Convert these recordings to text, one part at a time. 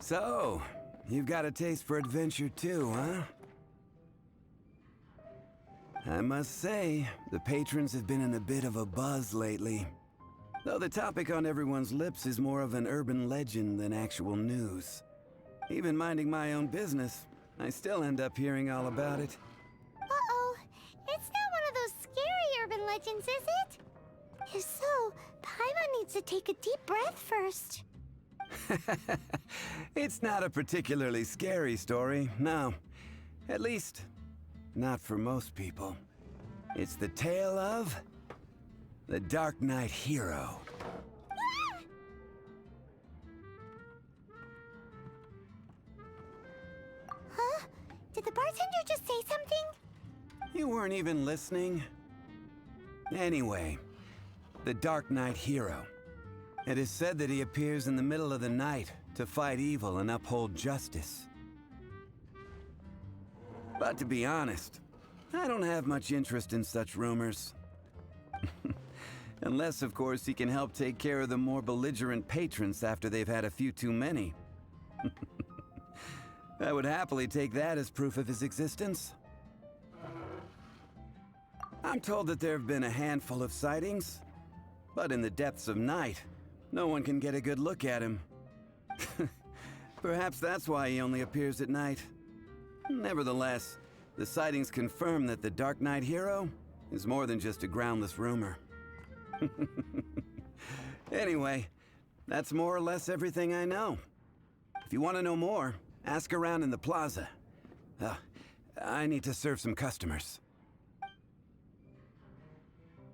So, you've got a taste for adventure too, huh? I must say, the patrons have been in a bit of a buzz lately. Though the topic on everyone's lips is more of an urban legend than actual news. Even minding my own business, I still end up hearing all about it. Uh-oh. It's not one of those scary urban legends, is it? If so, Paimon needs to take a deep breath first. It's not a particularly scary story, no. At least, not for most people. It's the tale of the Dark Knight hero. Huh? Did the bartender just say something? You weren't even listening? Anyway, the Dark Knight hero. It is said that he appears in the middle of the night to fight evil and uphold justice. But to be honest, I don't have much interest in such rumors. Unless, of course, he can help take care of the more belligerent patrons after they've had a few too many. I would happily take that as proof of his existence. I'm told that there have been a handful of sightings, but in the depths of night, no one can get a good look at him. Perhaps that's why he only appears at night. Nevertheless, the sightings confirm that the Dark Knight hero is more than just a groundless rumor. Anyway, that's more or less everything I know. If you want to know more, ask around in the plaza. I need to serve some customers.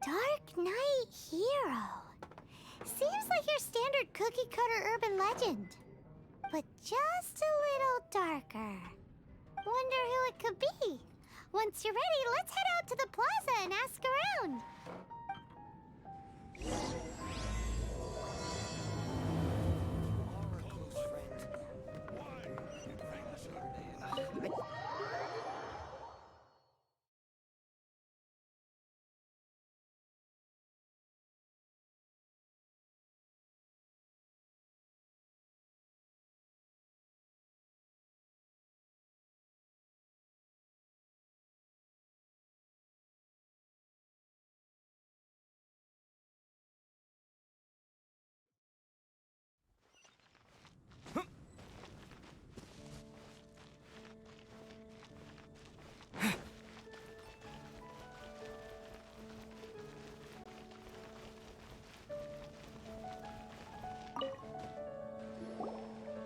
Dark Knight hero. Seems like your standard cookie-cutter urban legend, but just a little darker. Wonder who it could be. Once you're ready, let's head out to the plaza and ask around.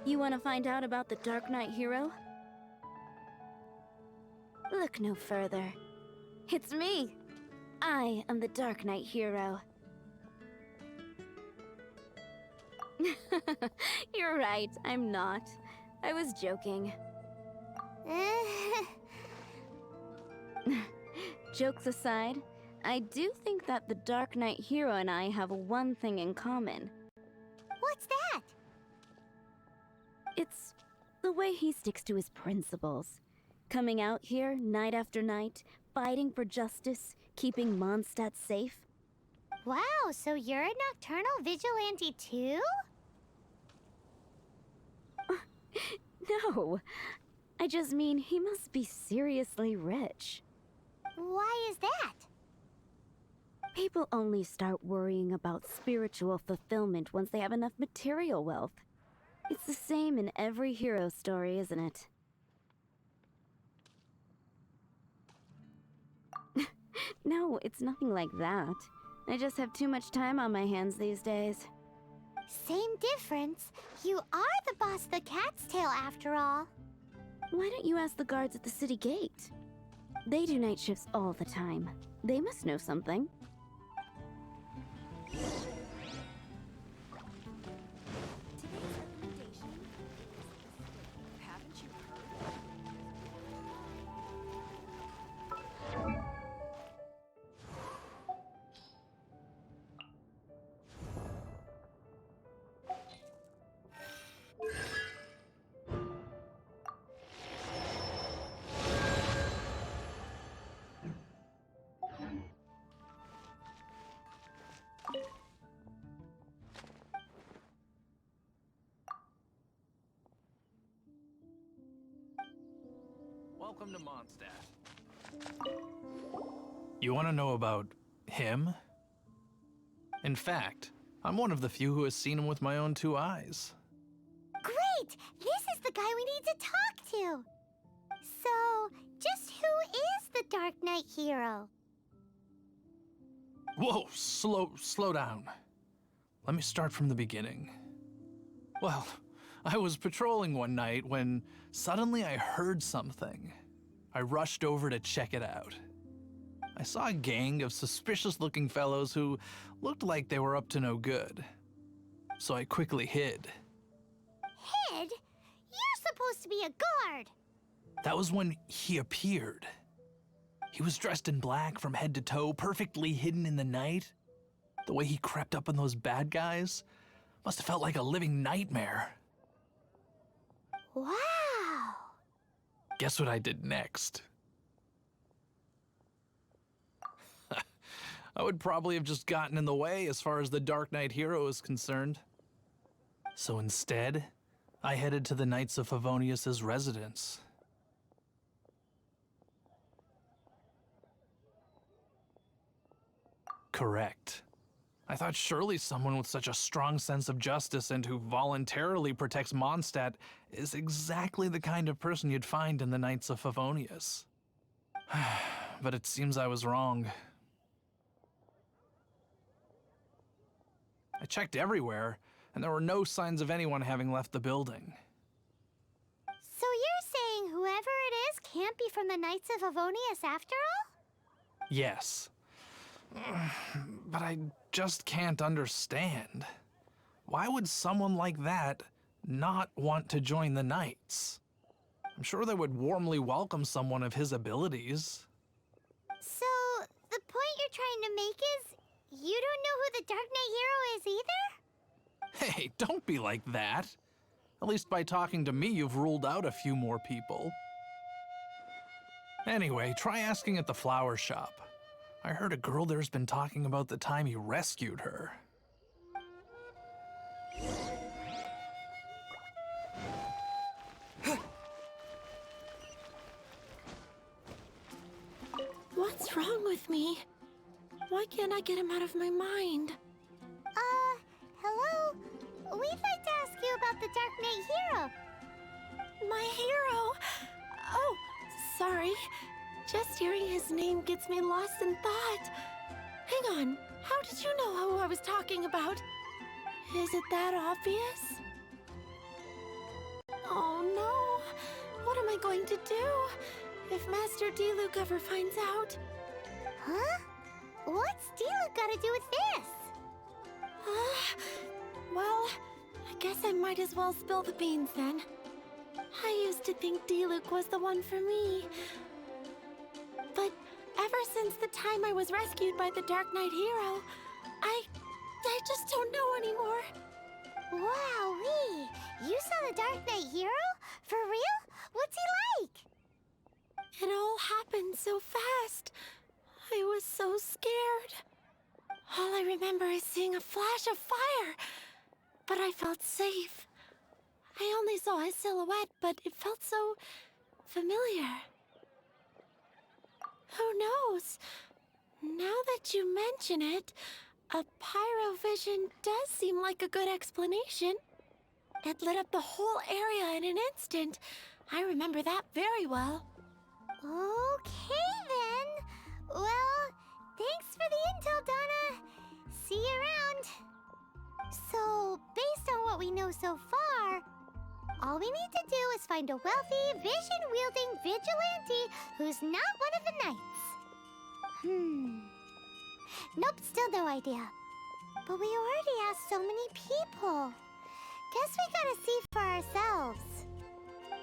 You want to find out about the Dark Knight hero? Look no further. It's me! I am the Dark Knight hero. You're right, I'm not. I was joking. Jokes aside, I do think that the Dark Knight hero and I have one thing in common. What's that? It's the way he sticks to his principles. Coming out here night after night, fighting for justice, keeping Mondstadt safe. Wow, so you're a nocturnal vigilante too? No, I just mean he must be seriously rich. Why is that? People only start worrying about spiritual fulfillment once they have enough material wealth. It's the same in every hero story, isn't it? No, it's nothing like that. I just have too much time on my hands these days. Same difference. You are the boss of the Cat's Tail after all. Why don't you ask the guards at the city gate? They do night shifts all the time. They must know something. Welcome to Mondstadt. You want to know about him? In fact, I'm one of the few who has seen him with my own two eyes. Great! This is the guy we need to talk to! So, just who is the Dark Knight hero? Whoa, slow down. Let me start from the beginning. Well, I was patrolling one night when suddenly I heard something. I rushed over to check it out. I saw a gang of suspicious-looking fellows who looked like they were up to no good. So I quickly hid. Hid? You're supposed to be a guard! That was when he appeared. He was dressed in black from head to toe, perfectly hidden in the night. The way he crept up on those bad guys must have felt like a living nightmare. Wow! Guess what I did next? I would probably have just gotten in the way as far as the Dark Knight hero is concerned. So instead, I headed to the Knights of Favonius's residence. Correct. I thought surely someone with such a strong sense of justice and who voluntarily protects Mondstadt is exactly the kind of person you'd find in the Knights of Favonius. But it seems I was wrong. I checked everywhere, and there were no signs of anyone having left the building. So you're saying whoever it is can't be from the Knights of Favonius after all? Yes. But I just can't understand. Why would someone like that not want to join the Knights? I'm sure they would warmly welcome someone of his abilities. So, the point you're trying to make is you don't know who the Dark Knight hero is either? Hey, don't be like that. At least by talking to me, you've ruled out a few more people. Anyway, try asking at the flower shop. I heard a girl there's been talking about the time you rescued her. What's wrong with me? Why can't I get him out of my mind? Hello? We'd like to ask you about the Dark Knight hero. My hero! Oh, sorry. Just hearing his name gets me lost in thought. Hang on, how did you know who I was talking about? Is it that obvious? Oh no, what am I going to do if Master Diluc ever finds out? Huh? What's Diluc got to do with this? Well, I guess I might as well spill the beans then. I used to think Diluc was the one for me. But ever since the time I was rescued by the Dark Knight hero, I just don't know anymore. Wowee! You saw the Dark Knight hero? For real? What's he like? It all happened so fast. I was so scared. All I remember is seeing a flash of fire, but I felt safe. I only saw his silhouette, but it felt so familiar. Who knows? Now that you mention it, a pyrovision does seem like a good explanation. It lit up the whole area in an instant. I remember that very well. Okay then. Well, thanks for the intel, Donna. See you around. So, based on what we know so far, all we need to do is find a wealthy, vision-wielding vigilante who's not one of the knights. Nope, still no idea. But we already asked so many people. Guess we gotta see for ourselves.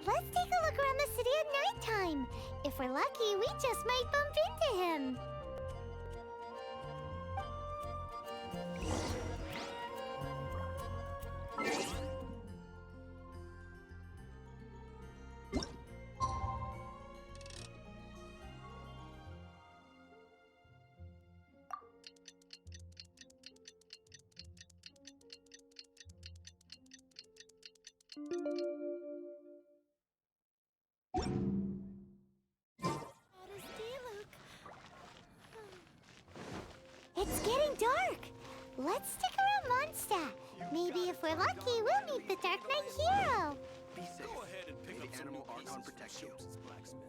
Let's take a look around the city at nighttime. If we're lucky, we just might bump into him. It's getting dark. Let's stick around Mondstadt. Maybe if we're lucky, we'll meet the Dark Knight hero. Be safe. Go ahead and pick up some animal pieces on protection. Blacksmith.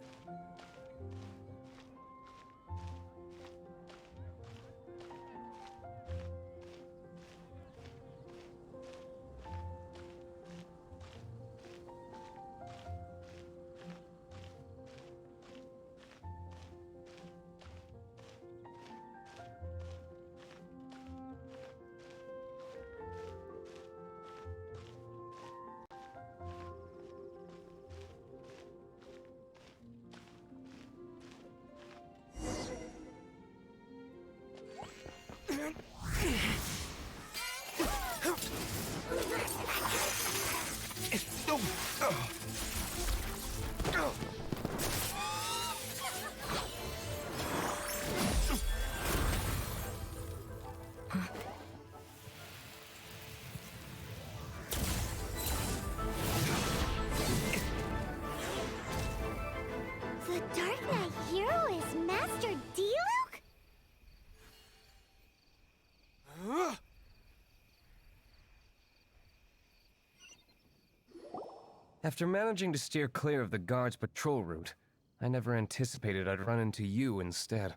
After managing to steer clear of the guards' patrol route, I never anticipated I'd run into you instead.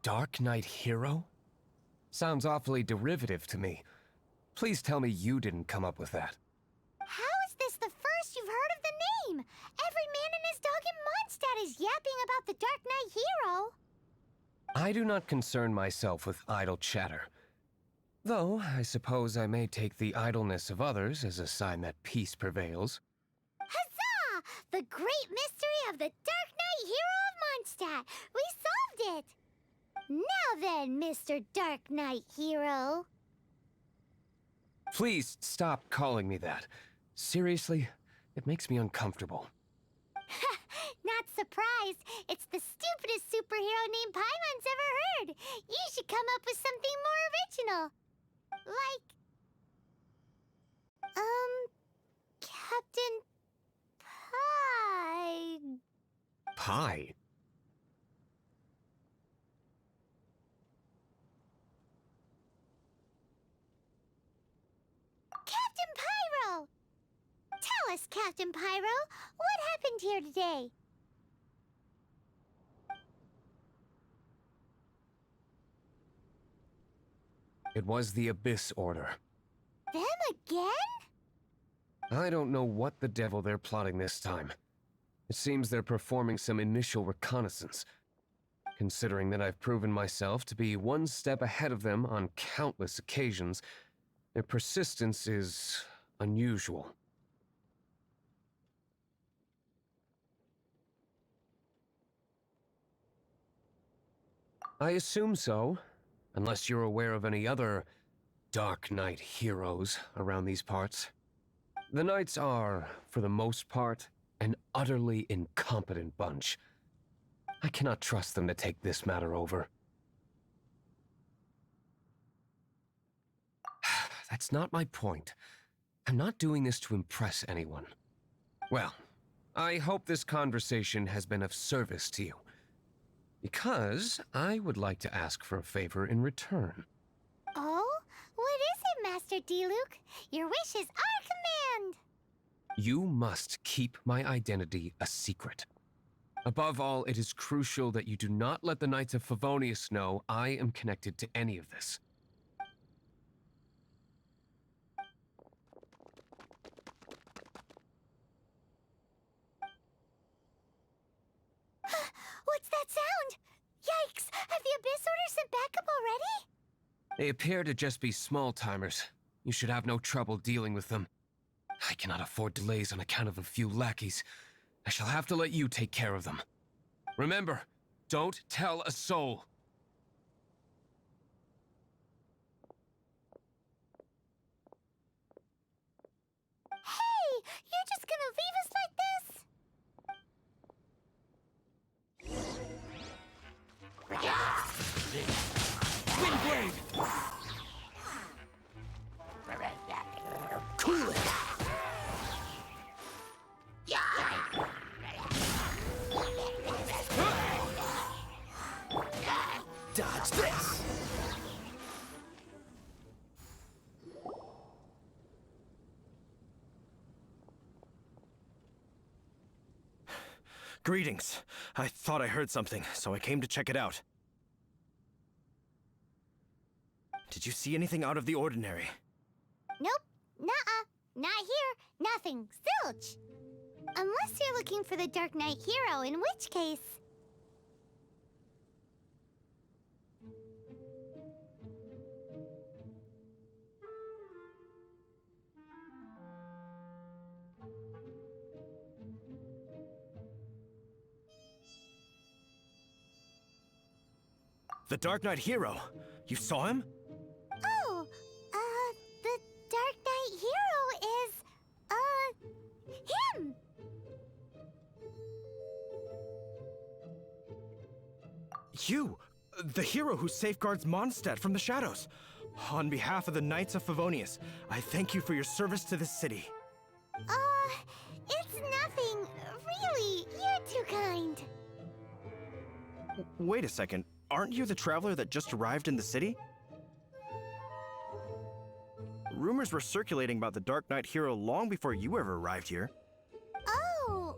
Dark Knight Hero? Sounds awfully derivative to me. Please tell me you didn't come up with that. How is this the first you've heard of the name? Every man and his dog in Mondstadt is yapping about the Dark Knight Hero. I do not concern myself with idle chatter. Though, I suppose I may take the idleness of others as a sign that peace prevails. Huzzah! The great mystery of the Dark Knight Hero of Mondstadt! We solved it! Now then, Mr. Dark Knight Hero. Please stop calling me that. Seriously, it makes me uncomfortable. Not surprised. It's the stupidest superhero name Paimon's ever heard. You should come up with something more original. Like... Captain Pie... Pie? Captain Pyro! Tell us, Captain Pyro, what happened here today? It was the Abyss Order. Them again? I don't know what the devil they're plotting this time. It seems they're performing some initial reconnaissance. Considering that I've proven myself to be one step ahead of them on countless occasions, their persistence is unusual. I assume so, unless you're aware of any other Dark Knight heroes around these parts. The Knights are, for the most part, an utterly incompetent bunch. I cannot trust them to take this matter over. That's not my point. I'm not doing this to impress anyone. Well, I hope this conversation has been of service to you. Because I would like to ask for a favor in return. Oh? What is it, Master D-Luke? Your wish is our command! You must keep my identity a secret. Above all, it is crucial that you do not let the Knights of Favonius know I am connected to any of this. What's that sound? Yikes! Have the Abyss Order sent backup already? They appear to just be small-timers. You should have no trouble dealing with them. I cannot afford delays on account of a few lackeys. I shall have to let you take care of them. Remember, don't tell a soul. Hey! You're just gonna leave us like this? Windblade! Cool it! Dodge this! Greetings. I thought I heard something, so I came to check it out. Did you see anything out of the ordinary? Nope. Nuh-uh. Not here. Nothing. Zilch. Unless you're looking for the Dark Knight Hero, in which case... The Dark Knight Hero? You saw him? Oh, the Dark Knight Hero is, him! You! The hero who safeguards Mondstadt from the shadows. On behalf of the Knights of Favonius, I thank you for your service to this city. It's nothing. Really, you're too kind. Wait a second. Aren't you the traveler that just arrived in the city? Rumors were circulating about the Dark Knight hero long before you ever arrived here. Oh,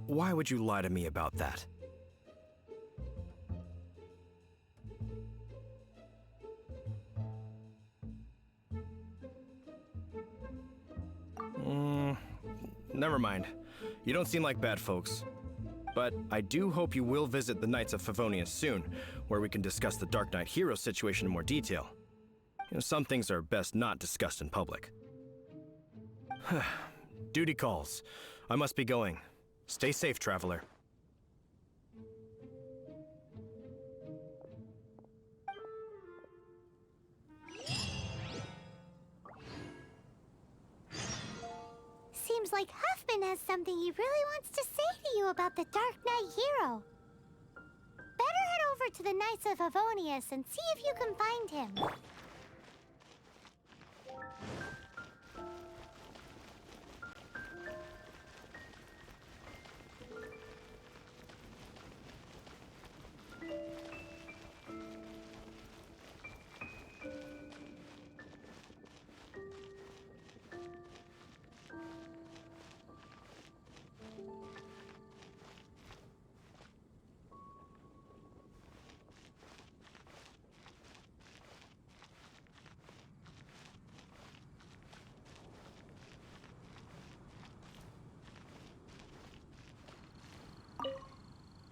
Why would you lie to me about that? Never mind. You don't seem like bad folks. But I do hope you will visit the Knights of Favonius soon, where we can discuss the Dark Knight hero situation in more detail. Some things are best not discussed in public. Duty calls. I must be going. Stay safe, traveler. seems like Huffman has something he really wants to say to you about the Dark Knight hero. Better head over to the Knights of Favonius and see if you can find him.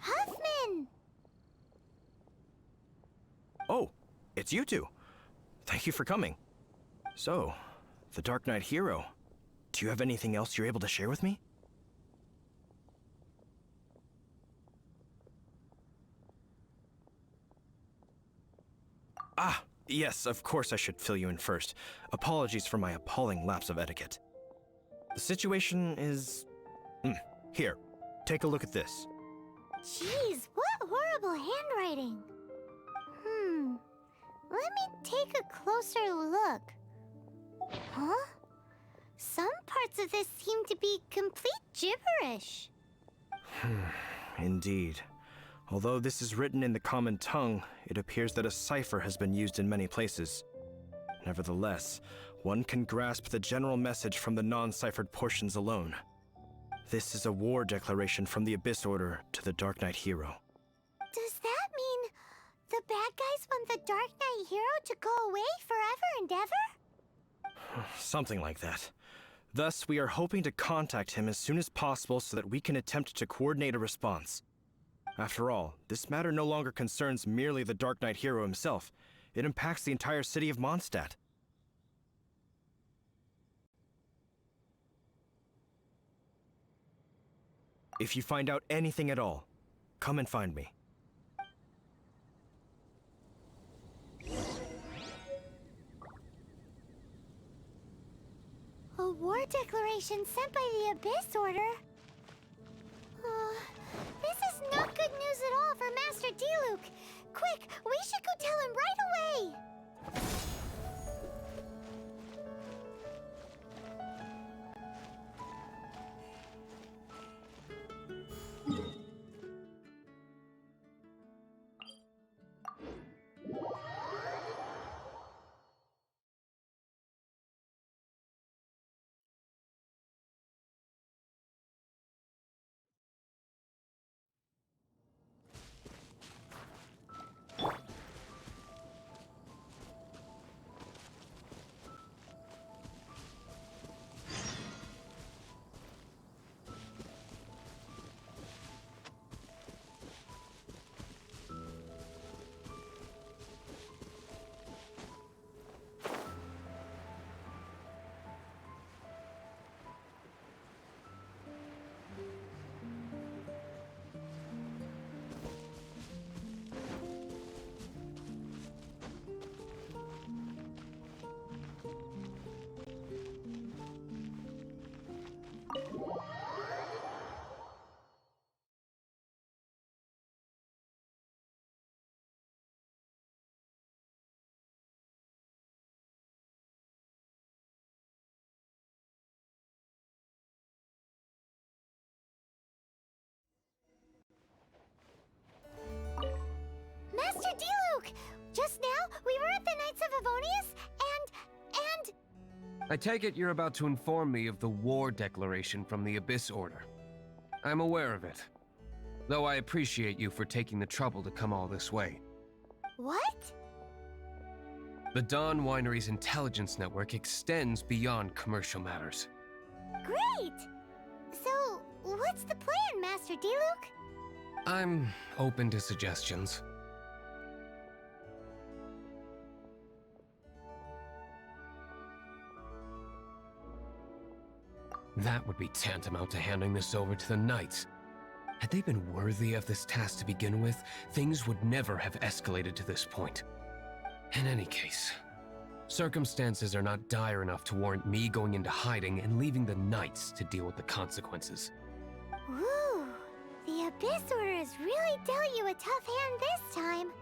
Huffman! Oh, it's you two. Thank you for coming. So, the Dark Knight hero. Do you have anything else you're able to share with me? Ah, yes, of course I should fill you in first. Apologies for my appalling lapse of etiquette. The situation is... Here, take a look at this. Jeez, what horrible handwriting. Let me take a closer look. Huh? Some parts of this seem to be complete gibberish. Indeed. Although this is written in the common tongue, it appears that a cipher has been used in many places. Nevertheless, one can grasp the general message from the non-ciphered portions alone. This is a war declaration from the Abyss Order to the Dark Knight hero. Does that mean the bad guys want the Dark Knight hero to go away forever and ever? Something like that. Thus, we are hoping to contact him as soon as possible so that we can attempt to coordinate a response. After all, this matter no longer concerns merely the Dark Knight hero himself. It impacts the entire city of Mondstadt. If you find out anything at all, come and find me. A war declaration sent by the Abyss Order? This is not good news at all for Master Diluc. Quick, we should go tell him right away! Just now, we were at the Knights of Avonius, and... I take it you're about to inform me of the war declaration from the Abyss Order. I'm aware of it, though I appreciate you for taking the trouble to come all this way. What? The Dawn Winery's intelligence network extends beyond commercial matters. Great! So, what's the plan, Master Diluc? I'm open to suggestions. That would be tantamount to handing this over to the Knights. Had they been worthy of this task to begin with, things would never have escalated to this point. In any case, circumstances are not dire enough to warrant me going into hiding and leaving the Knights to deal with the consequences. Ooh, the Abyss Order has really dealt you a tough hand this time.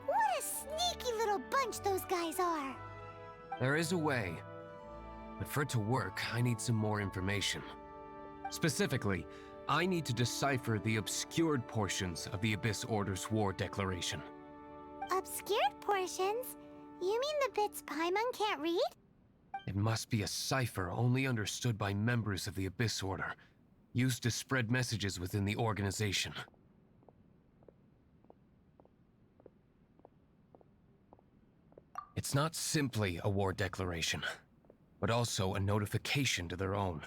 What a sneaky little bunch those guys are. There is a way, but for it to work, I need some more information. Specifically, I need to decipher the obscured portions of the Abyss Order's war declaration. Obscured portions? You mean the bits Paimon can't read? It must be a cipher only understood by members of the Abyss Order, used to spread messages within the organization. It's not simply a war declaration, but also a notification to their own.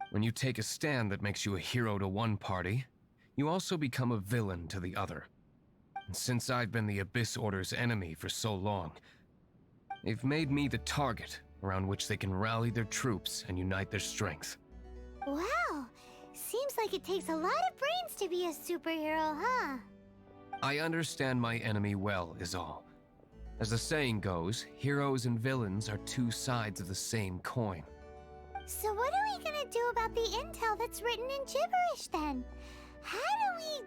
When you take a stand that makes you a hero to one party, you also become a villain to the other. And since I've been the Abyss Order's enemy for so long, they've made me the target around which they can rally their troops and unite their strength. Wow, seems like it takes a lot of brains to be a superhero, huh? I understand my enemy well, is all. As the saying goes, heroes and villains are two sides of the same coin. So what are we gonna do about the intel that's written in gibberish then? How do we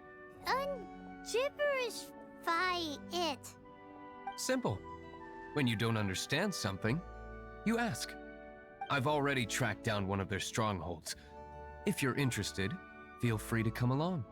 un-gibberishify it? Simple. When you don't understand something, you ask. I've already tracked down one of their strongholds. If you're interested, feel free to come along.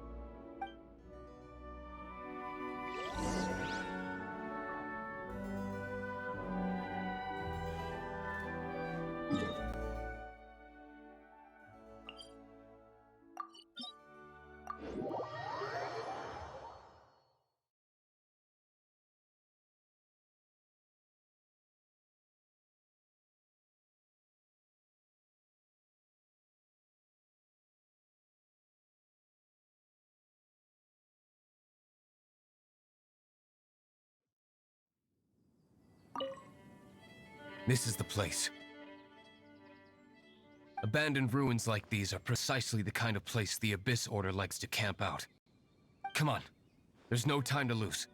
This is the place. Abandoned ruins like these are precisely the kind of place the Abyss Order likes to camp out. Come on, there's no time to lose.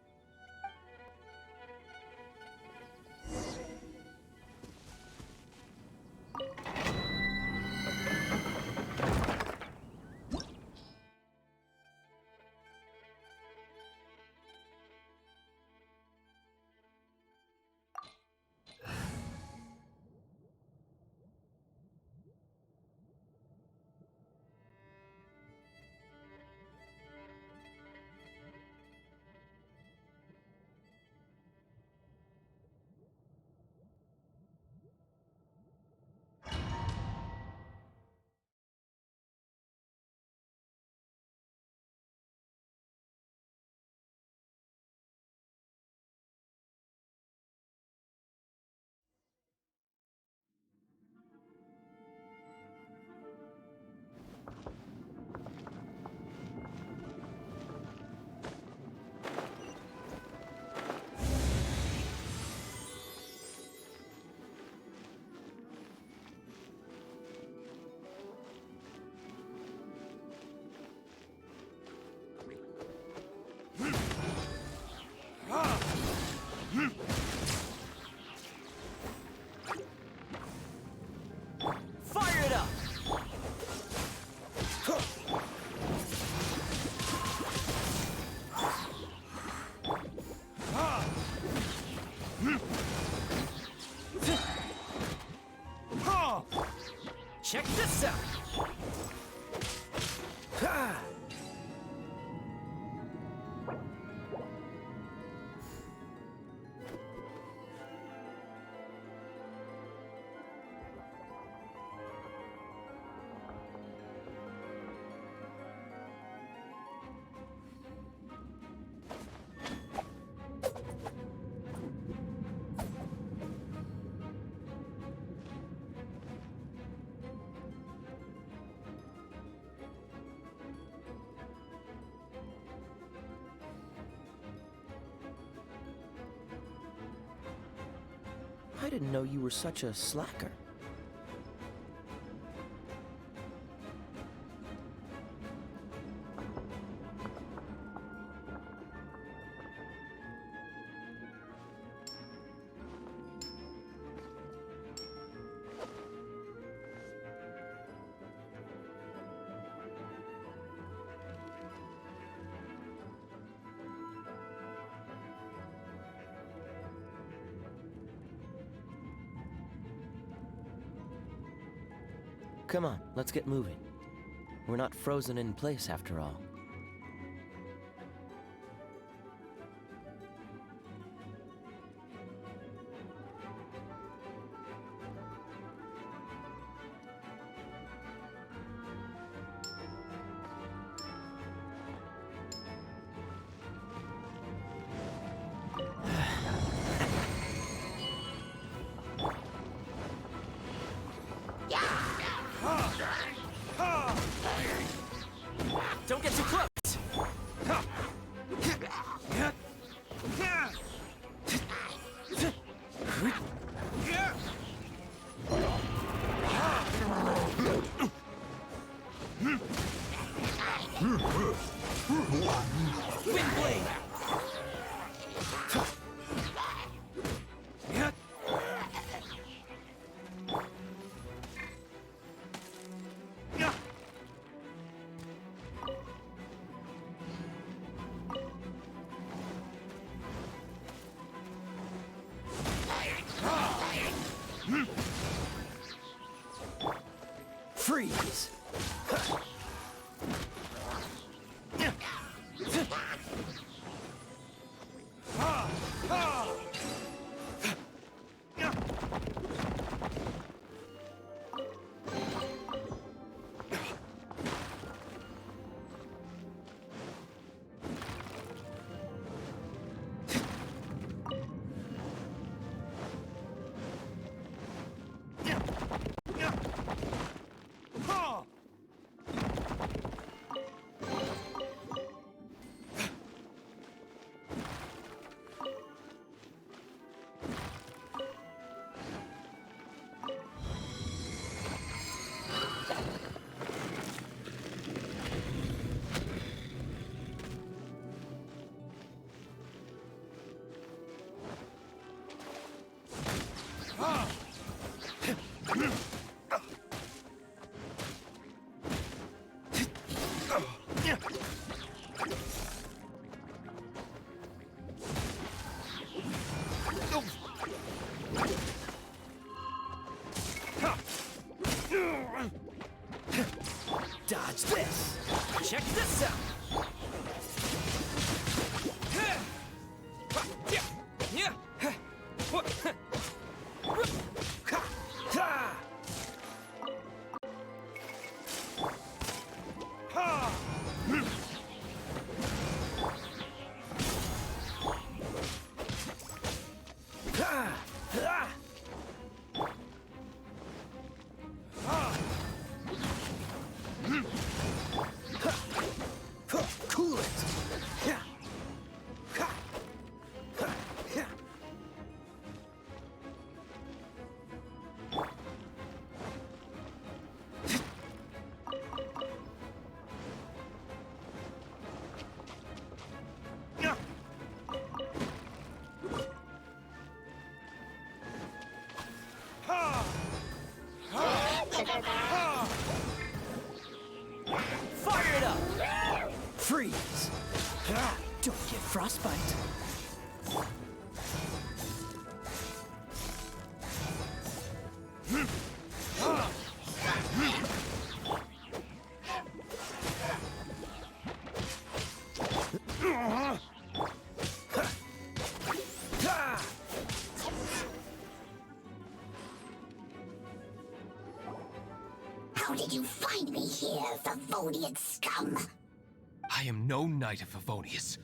Fire it up! Check this out! I didn't know you were such a slacker. Come on, let's get moving. We're not frozen in place after all. Don't get too close! Wind blade! Freeze! Dodge this! Check this out! Cool it! Fire it up! Freeze! Don't get frostbite. How did you find me here, Favonian scum? I am no Knight of Favonius.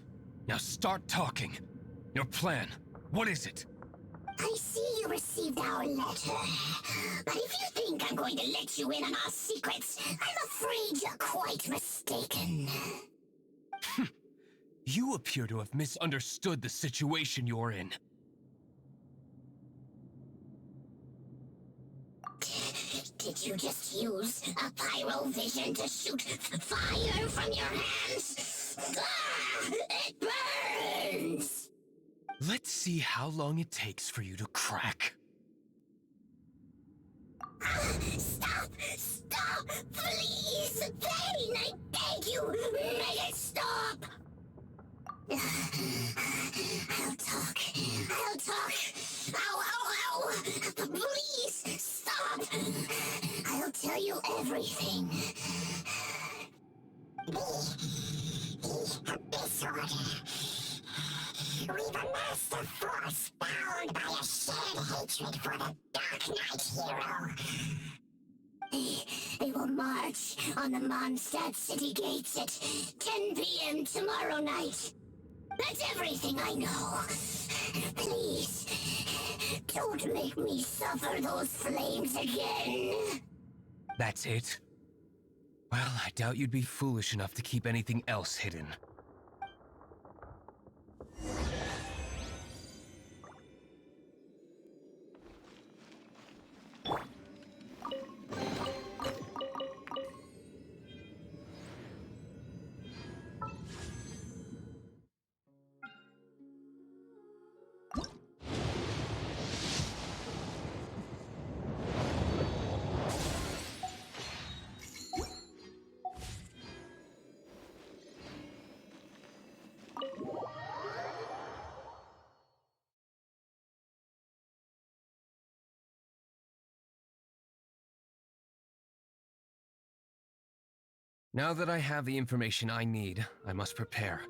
Now start talking. Your plan, what is it? I see you received our letter. But if you think I'm going to let you in on our secrets, I'm afraid you're quite mistaken. You appear to have misunderstood the situation you're in. Did you just use a pyrovision to shoot fire from your hands? Ah, it burns! Let's see how long it takes for you to crack. Stop! Stop! Please! Pain! I beg you! Make it stop! I'll talk. I'll talk. Ow, ow, ow! Please! Stop! I'll tell you everything. This order. We've amassed a force bound by a shared hatred for the Dark Knight hero. They will march on the Mondstadt city gates at 10 p.m. tomorrow night. That's everything I know. Please, don't make me suffer those flames again. That's it? Well, I doubt you'd be foolish enough to keep anything else hidden. Now that I have the information I need, I must prepare.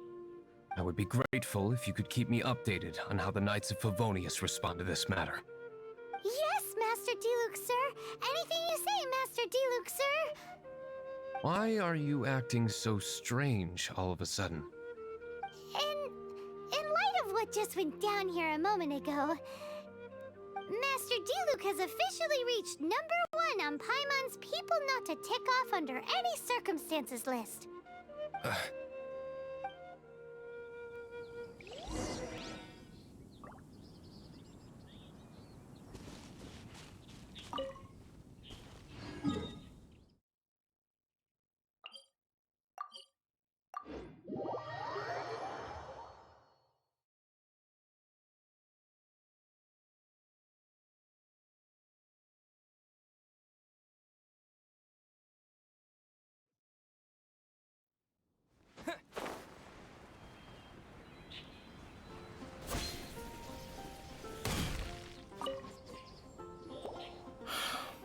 I would be grateful if you could keep me updated on how the Knights of Favonius respond to this matter. Yes, Master Diluc, sir. Anything you say, Master Diluc, sir. Why are you acting so strange all of a sudden? In light of what just went down here a moment ago, Master Diluc has officially reached #1 on Paimon's people not to tick off under any circumstances list.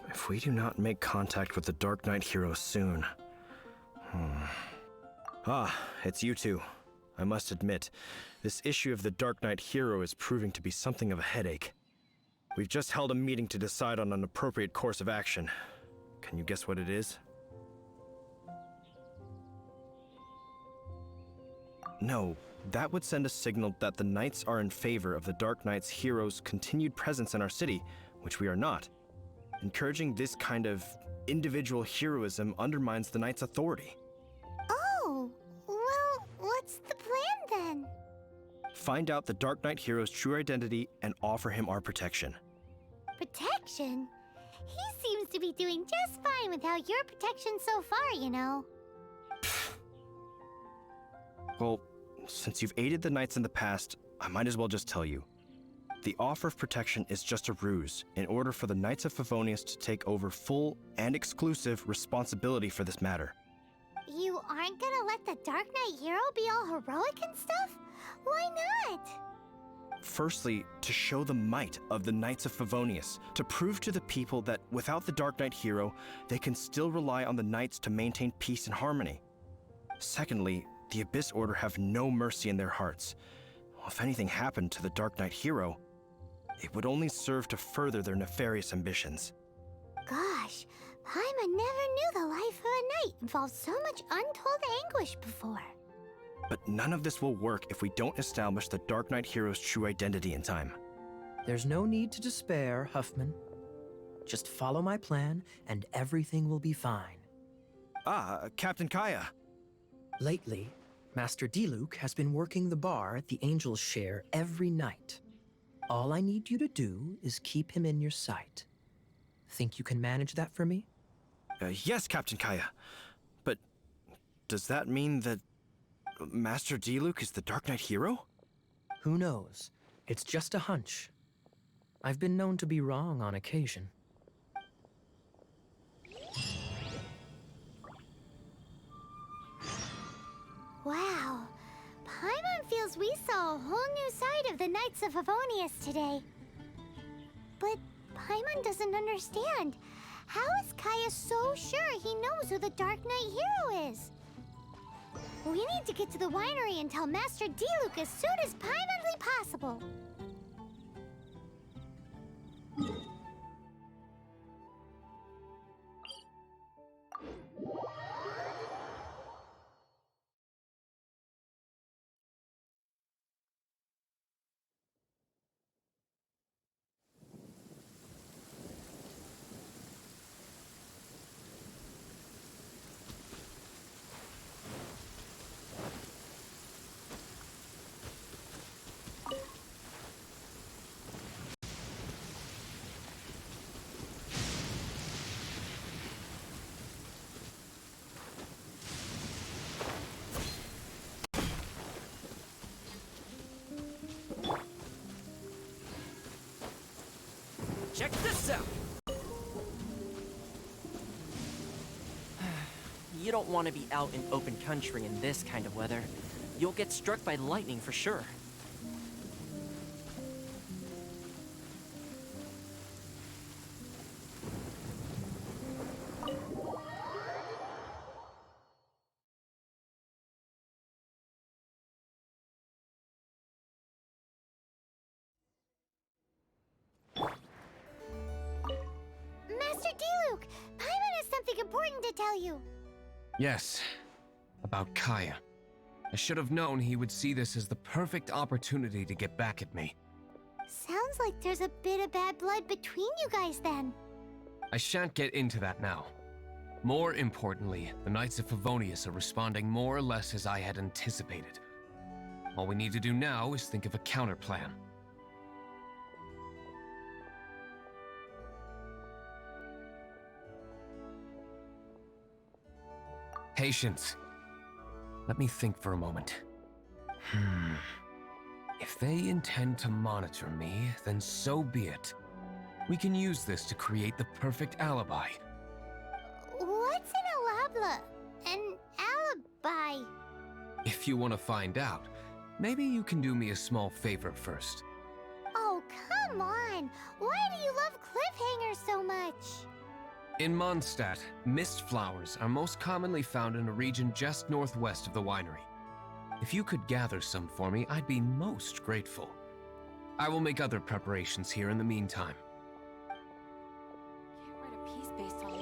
If we do not make contact with the Dark Knight hero soon... Ah, it's you two. I must admit, this issue of the Dark Knight hero is proving to be something of a headache. We've just held a meeting to decide on an appropriate course of action. Can you guess what it is? No, that would send a signal that the Knights are in favor of the Dark Knight's hero's continued presence in our city, which we are not. Encouraging this kind of individual heroism undermines the Knight's authority. Oh, well, what's the plan then? Find out the Dark Knight hero's true identity and offer him our protection. Protection? He seems to be doing just fine without your protection so far, you know. Well, since you've aided the Knights in the past, I might as well just tell you. The offer of protection is just a ruse in order for the Knights of Favonius to take over full and exclusive responsibility for this matter. You aren't gonna let the Dark Knight hero be all heroic and stuff? Why not? Firstly, to show the might of the Knights of Favonius, to prove to the people that without the Dark Knight hero, they can still rely on the Knights to maintain peace and harmony. Secondly, the Abyss Order have no mercy in their hearts. If anything happened to the Dark Knight hero, it would only serve to further their nefarious ambitions. Gosh, Paimon never knew the life of a knight involved so much untold anguish before. But none of this will work if we don't establish the Dark Knight hero's true identity in time. There's no need to despair, Huffman. Just follow my plan, and everything will be fine. Ah, Captain Kaya. Lately, Master Diluc has been working the bar at the Angel's Share every night. All I need you to do is keep him in your sight. Think you can manage that for me? Yes, Captain Kaya. But does that mean that Master Diluc is the Dark Knight hero? Who knows? It's just a hunch. I've been known to be wrong on occasion. Wow. Paimon feels we saw a whole new side of the Knights of Favonius today. But Paimon doesn't understand. How is Kaya so sure he knows who the Dark Knight hero is? We need to get to the winery and tell Master Diluc as soon as Paimonly possible. Check this out! You don't want to be out in open country in this kind of weather. You'll get struck by lightning for sure. Master Diluc, Paimon has something important to tell you. Yes, about Kaya. I should have known he would see this as the perfect opportunity to get back at me. Sounds like there's a bit of bad blood between you guys then. I shan't get into that now. More importantly, the Knights of Favonius are responding more or less as I had anticipated. All we need to do now is think of a counterplan. Patience. Let me think for a moment. If they intend to monitor me, then so be it. We can use this to create the perfect alibi. What's an alabla? An alibi? If you want to find out, maybe you can do me a small favor first. Oh, come on! Why do you love cliffhangers so much? In Mondstadt, mist flowers are most commonly found in a region just northwest of the winery. If you could gather some for me, I'd be most grateful. I will make other preparations here in the meantime. Can't write a piece based on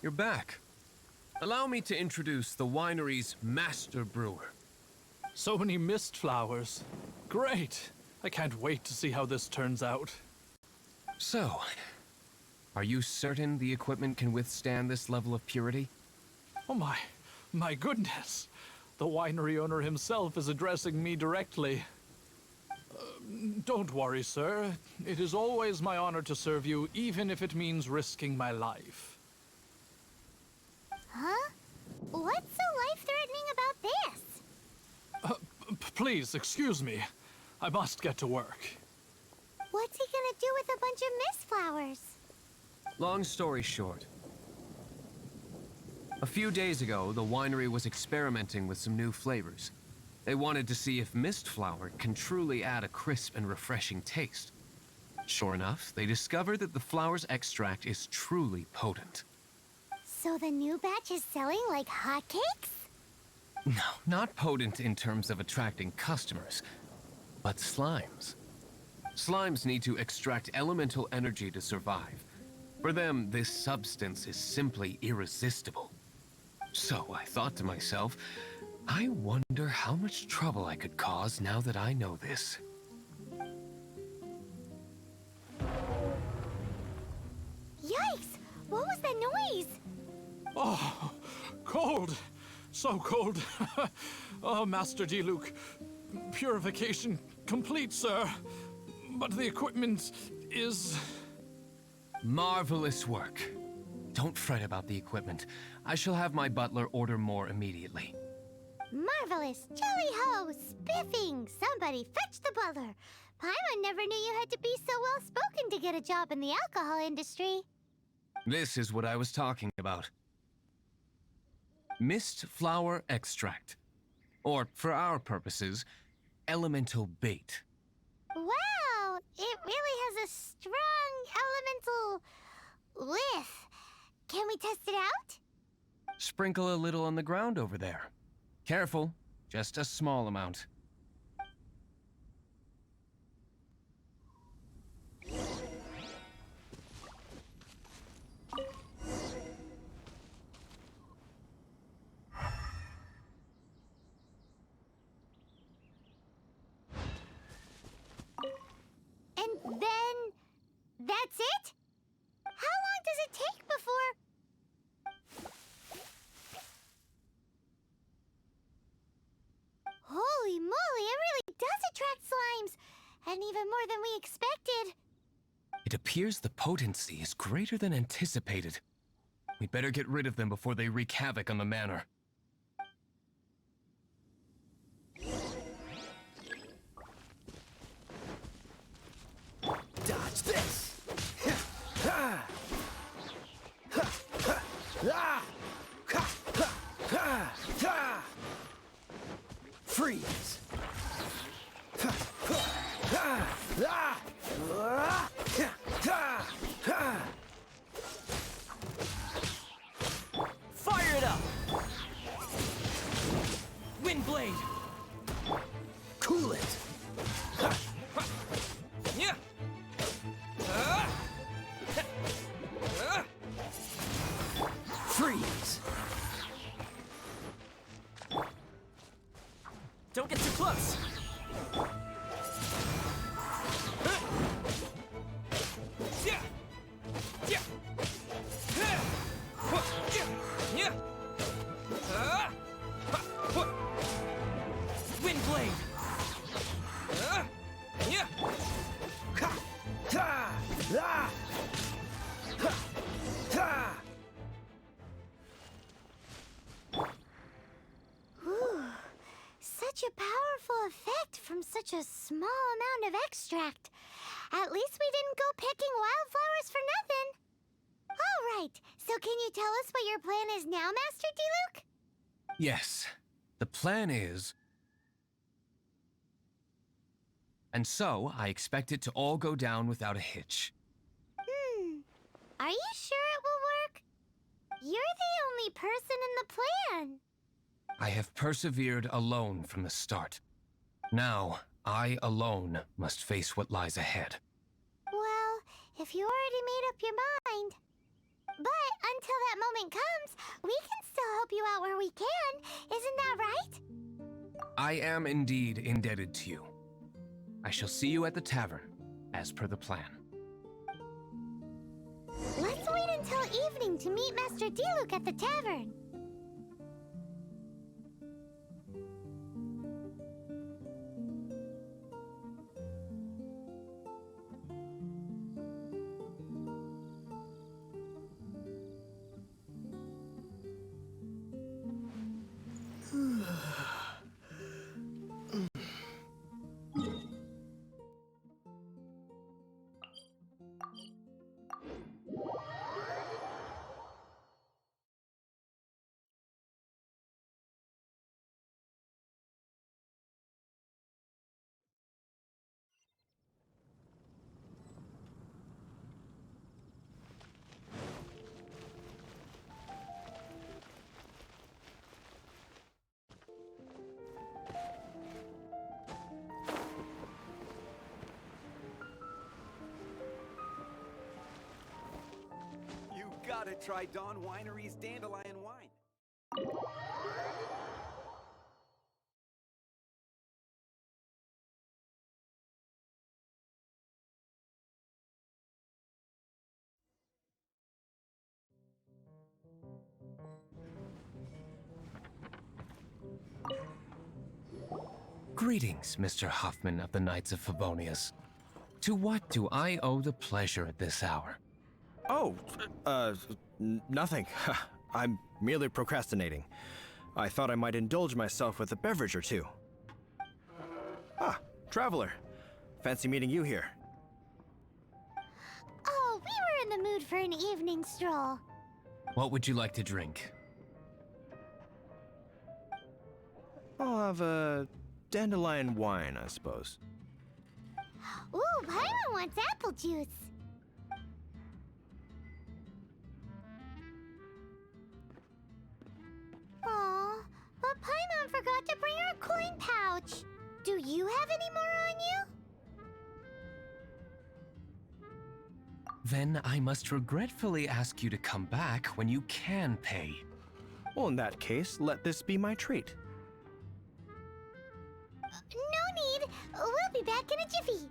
you're back. Allow me to introduce the winery's master brewer. So many mist flowers. Great! I can't wait to see how this turns out. So, are you certain the equipment can withstand this level of purity? Oh my goodness. The winery owner himself is addressing me directly. Don't worry, sir. It is always my honor to serve you, even if it means risking my life. Huh? What's so life-threatening about this? Please, excuse me. I must get to work. What's he gonna do with a bunch of mist flowers? Long story short, a few days ago, the winery was experimenting with some new flavors. They wanted to see if mist flower can truly add a crisp and refreshing taste. Sure enough, they discovered that the flower's extract is truly potent. So the new batch is selling like hotcakes? No, not potent in terms of attracting customers, but slimes. Slimes need to extract elemental energy to survive. For them, this substance is simply irresistible. So I thought to myself, I wonder how much trouble I could cause now that I know this. Yikes! What was that noise? Oh, cold. So cold. Oh, Master Diluc. Purification complete, sir. But the equipment is... Marvelous work. Don't fret about the equipment. I shall have my butler order more immediately. Marvelous! Jolly-ho! Spiffing! Somebody fetch the butler! Paimon never knew you had to be so well-spoken to get a job in the alcohol industry. This is what I was talking about. Mist flower extract. Or, for our purposes, elemental bait. Wow! It really has a strong elemental whiff. Can we test it out? Sprinkle a little on the ground over there. Careful, just a small amount. And then... that's it? How long does it take before... Holy moly, it really does attract slimes! And even more than we expected. It appears the potency is greater than anticipated. We'd better get rid of them before they wreak havoc on the manor. Dodge this! Freeze! Fire it up! Wind blade! Cool it! Yeah! Freeze! Don't get too close! Yeah! Yeah! Yeah! Wind blade! Yeah! Whew. Such a powerful effect from such a small amount of extract. At least we didn't go picking wildflowers for nothing. All right, so can you tell us what your plan is now, Master Diluc? Yes, the plan is... And so, I expect it to all go down without a hitch. Are you sure it will work? You're the only person in the plan. I have persevered alone from the start. Now, I alone must face what lies ahead. Well, if you already made up your mind... But until that moment comes, we can still help you out where we can. Isn't that right? I am indeed indebted to you. I shall see you at the tavern, as per the plan. Let's wait until evening to meet Master Diluc at the tavern. You gotta try Dawn Winery's dandelion wine. Greetings, Mr. Hoffman of the Knights of Favonius. To what do I owe the pleasure at this hour? Oh, nothing. I'm merely procrastinating. I thought I might indulge myself with a beverage or two. Ah, traveler. Fancy meeting you here. Oh, we were in the mood for an evening stroll. What would you like to drink? I'll have a dandelion wine, I suppose. Ooh, Paimon wants apple juice. Aw, but Paimon forgot to bring her coin pouch. Do you have any more on you? Then I must regretfully ask you to come back when you can pay. Well, in that case, let this be my treat. No need. We'll be back in a jiffy.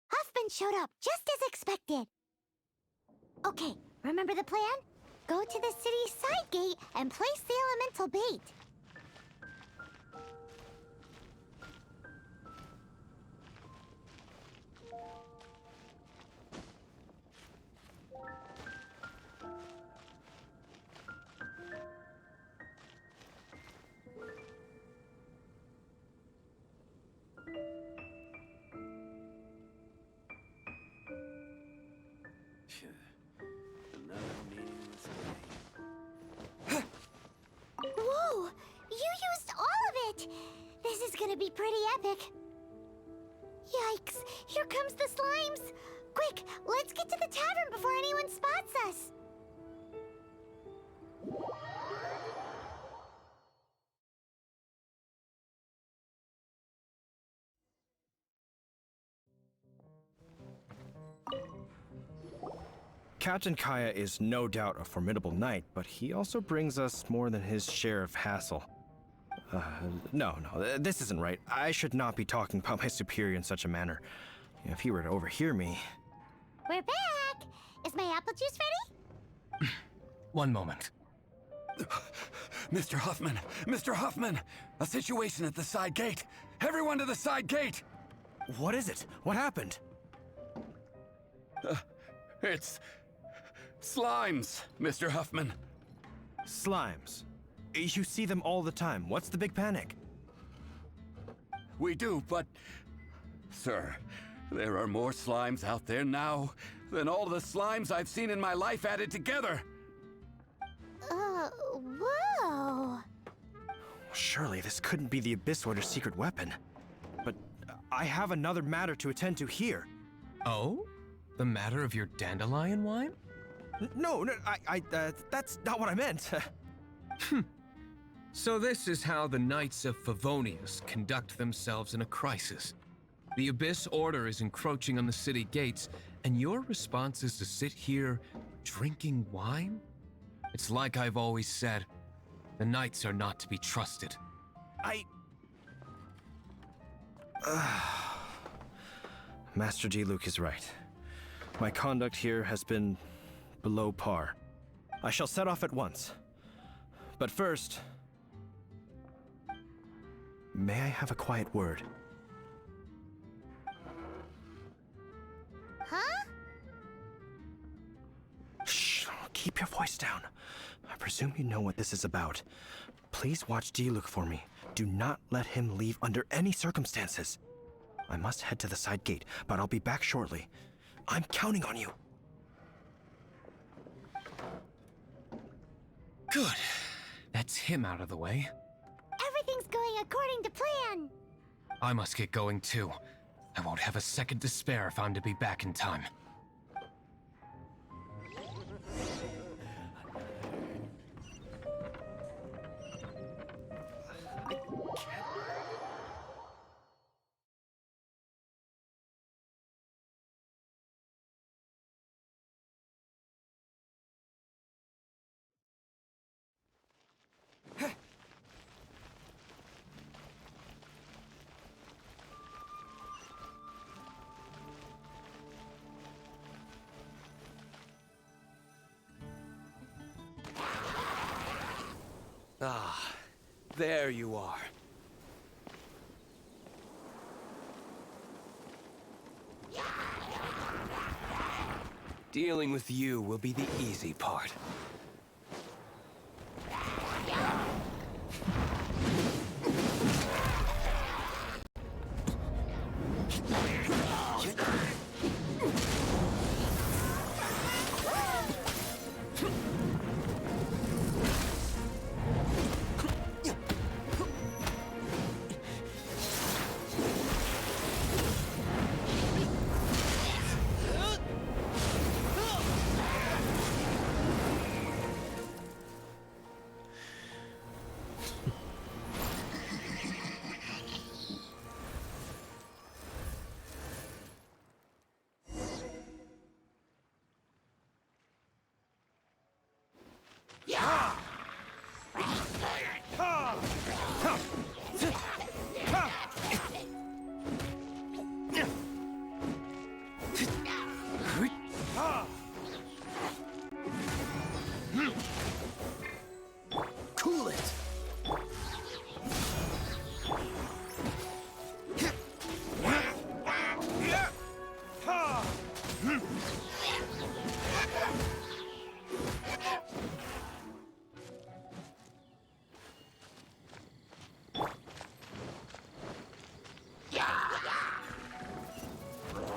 Huffman showed up, just as expected. Okay, remember the plan? Go to the city's side gate and place the elemental bait. Another meaningless day. Whoa! You used all of it! This is gonna be pretty epic. Yikes! Here comes the slimes! Quick, let's get to the tavern before anyone spots us! Captain Kaya is no doubt a formidable knight, but he also brings us more than his share of hassle. No, this isn't right. I should not be talking about my superior in such a manner. If he were to overhear me... We're back! Is my apple juice ready? One moment. Mr. Huffman! Mr. Huffman! A situation at the side gate! Everyone to the side gate! What is it? What happened? It's... slimes, Mr. Huffman. Slimes. You see them all the time. What's the big panic? We do, but... Sir, there are more slimes out there now than all the slimes I've seen in my life added together. Whoa! Surely this couldn't be the Abyss Order's secret weapon. But I have another matter to attend to here. Oh? The matter of your dandelion wine? No, that's not what I meant. So this is how the Knights of Favonius conduct themselves in a crisis. The Abyss Order is encroaching on the city gates, and your response is to sit here drinking wine? It's like I've always said, the Knights are not to be trusted. Master Diluc is right. My conduct here has been below par. I shall set off at once. But first, may I have a quiet word? Huh? Shh, keep your voice down. I presume you know what this is about. Please watch Diluc for me. Do not let him leave under any circumstances. I must head to the side gate, but I'll be back shortly. I'm counting on you. Good. That's him out of the way. Everything's going according to plan. I must get going too. I won't have a second to spare if I'm to be back in time. Ah, there you are. Dealing with you will be the easy part. Cool it!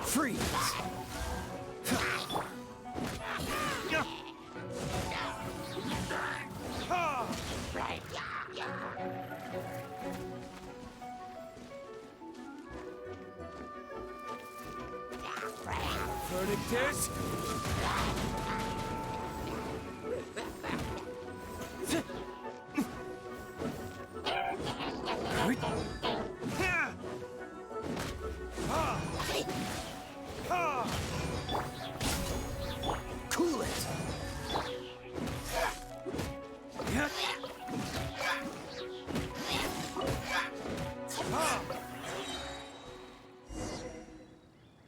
Freeze! Verdictus? Cool it!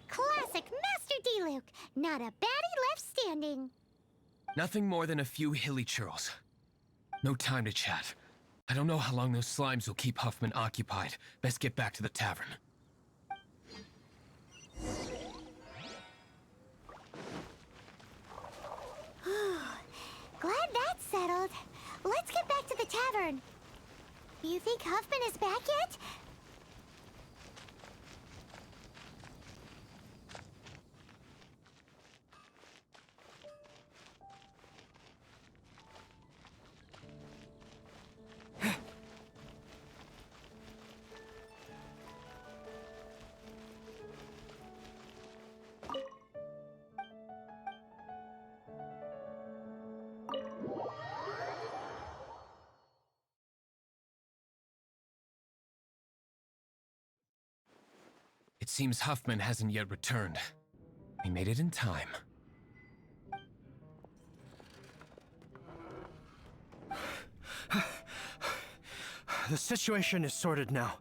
Classic Master Diluc. Not a baddie left standing. Nothing more than a few hilly churls. No time to chat. I don't know how long those slimes will keep Huffman occupied. Best get back to the tavern. Glad that's settled. Let's get back to the tavern. You think Huffman is back yet? It seems Huffman hasn't yet returned. We made it in time. The situation is sorted now.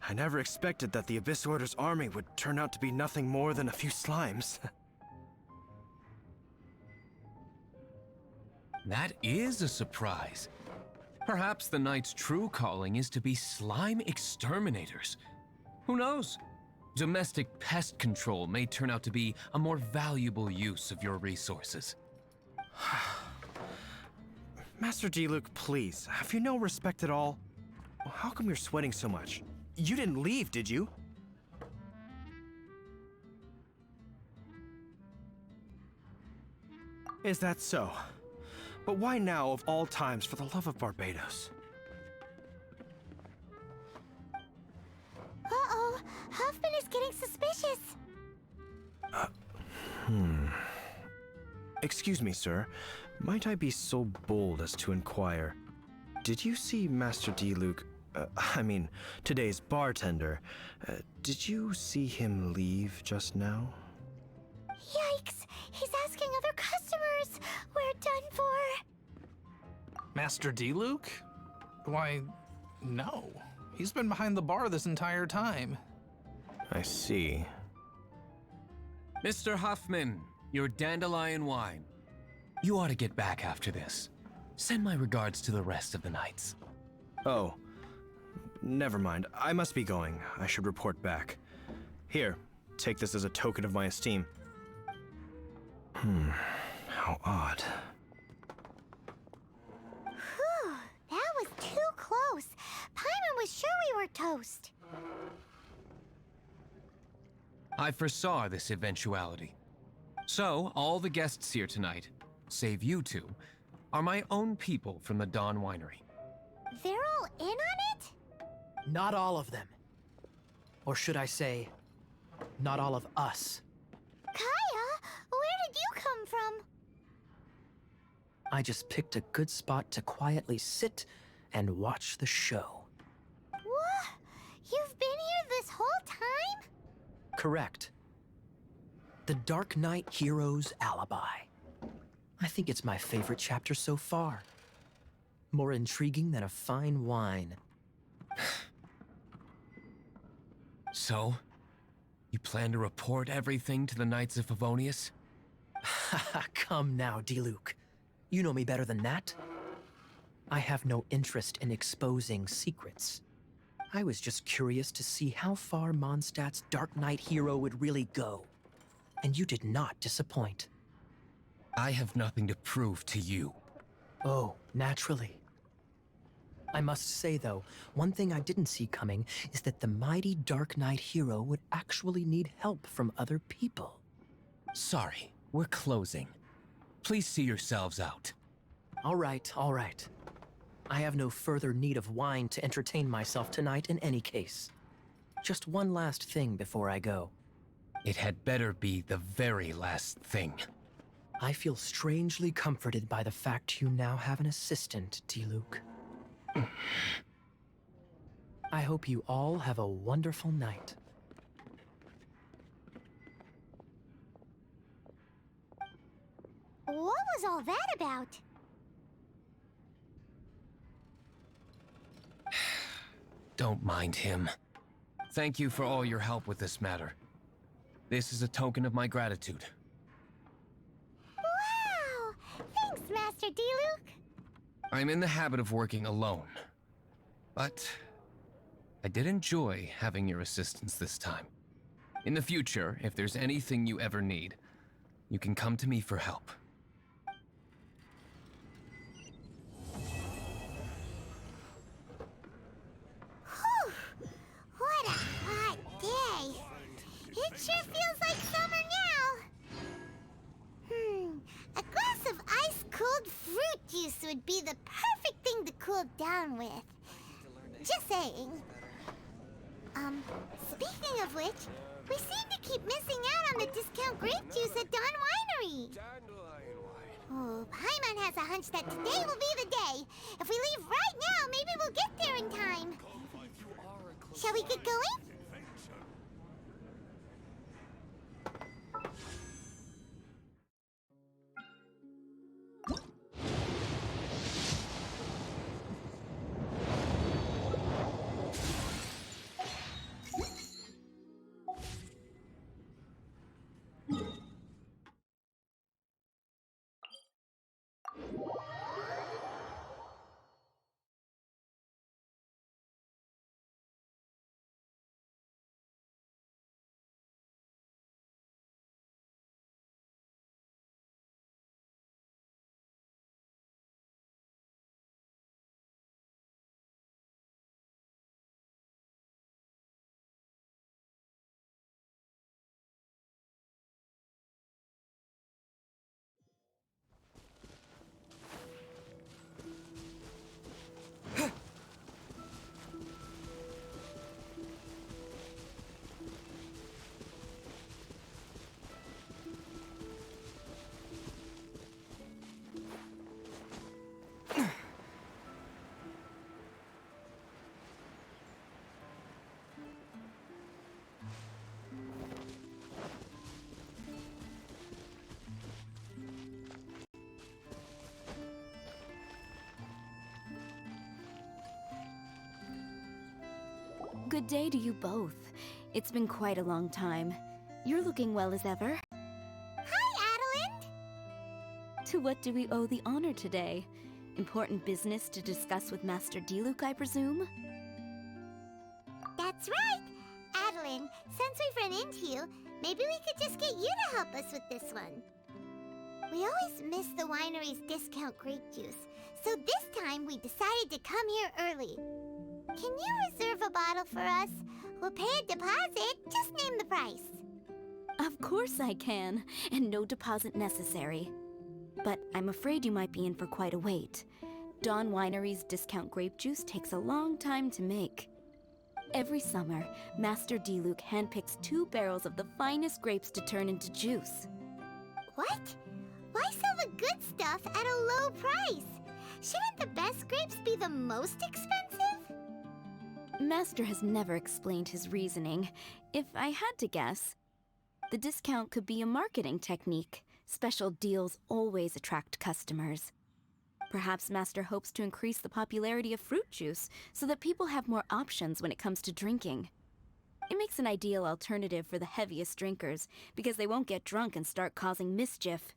I never expected that the Abyss Order's army would turn out to be nothing more than a few slimes. That is a surprise. Perhaps the Knight's true calling is to be slime exterminators. Who knows? Domestic pest control may turn out to be a more valuable use of your resources. Master Diluc, please, have you no respect at all? How come you're sweating so much? You didn't leave, did you? Is that so? But why now, of all times, for the love of Barbados? Uh-oh, Huffman is getting suspicious. Excuse me, sir. Might I be so bold as to inquire? Did you see Master Diluc, today's bartender? Did you see him leave just now? Yikes, he's asking other customers. We're done for. Master Diluc? Why, no. He's been behind the bar this entire time. I see. Mr. Huffman, your dandelion wine. You ought to get back after this. Send my regards to the rest of the Knights. Oh, never mind. I must be going. I should report back. Here, take this as a token of my esteem. How odd. Whew, that was too close. Paimon was sure we were toast. I foresaw this eventuality. So, all the guests here tonight, save you two, are my own people from the Dawn Winery. They're all in on it? Not all of them. Or should I say, not all of us. Kaya, where did you come from? I just picked a good spot to quietly sit and watch the show. What? You've been here this whole time? Correct. The Dark Knight Hero's Alibi. I think it's my favorite chapter so far. More intriguing than a fine wine. So, you plan to report everything to the Knights of Favonius? Haha, come now, Diluc. You know me better than that. I have no interest in exposing secrets. I was just curious to see how far Mondstadt's Dark Knight hero would really go. And you did not disappoint. I have nothing to prove to you. Oh, naturally. I must say, though, one thing I didn't see coming is that the mighty Dark Knight hero would actually need help from other people. Sorry, we're closing. Please see yourselves out. All right, all right. I have no further need of wine to entertain myself tonight in any case. Just one last thing before I go. It had better be the very last thing. I feel strangely comforted by the fact you now have an assistant, Diluc. I hope you all have a wonderful night. What was all that about? Don't mind him. Thank you for all your help with this matter. This is a token of my gratitude. Wow! Thanks, Master Diluc. I'm in the habit of working alone. But I did enjoy having your assistance this time. In the future, if there's anything you ever need, you can come to me for help. Whew! What a hot day. It sure feels like summer now. A glass of ice-cold fruit juice would be the perfect thing to cool down with. Just saying. Speaking of which, we seem to keep missing out on the discount grape juice at Dawn Winery. Oh, Paimon has a hunch that today will be the day. If we leave right now, maybe we'll get there in time. Shall we get going? Good day to you both. It's been quite a long time. You're looking well as ever. Hi, Adelind! To what do we owe the honor today? Important business to discuss with Master Diluc, I presume? That's right! Adelind, since we've run into you, maybe we could just get you to help us with this one. We always miss the winery's discount grape juice, so this time we decided to come here early. Can you reserve a bottle for us? We'll pay a deposit, just name the price. Of course I can, and no deposit necessary. But I'm afraid you might be in for quite a wait. Dawn Winery's discount grape juice takes a long time to make. Every summer, Master Diluc handpicks 2 barrels of the finest grapes to turn into juice. What? Why sell the good stuff at a low price? Shouldn't the best grapes be the most expensive? Master has never explained his reasoning. If I had to guess, the discount could be a marketing technique. Special deals always attract customers. Perhaps Master hopes to increase the popularity of fruit juice so that people have more options when it comes to drinking. It makes an ideal alternative for the heaviest drinkers because they won't get drunk and start causing mischief.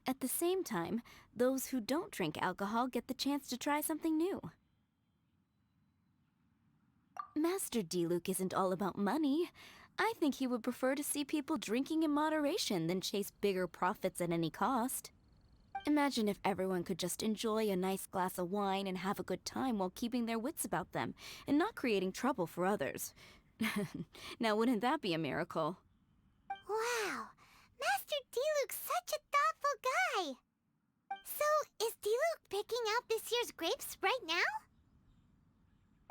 At the same time, those who don't drink alcohol get the chance to try something new. Master Diluc isn't all about money. I think he would prefer to see people drinking in moderation than chase bigger profits at any cost. Imagine if everyone could just enjoy a nice glass of wine and have a good time while keeping their wits about them and not creating trouble for others. Now, wouldn't that be a miracle? Wow, Master Diluc's such a thoughtful guy. So, is Diluc picking out this year's grapes right now?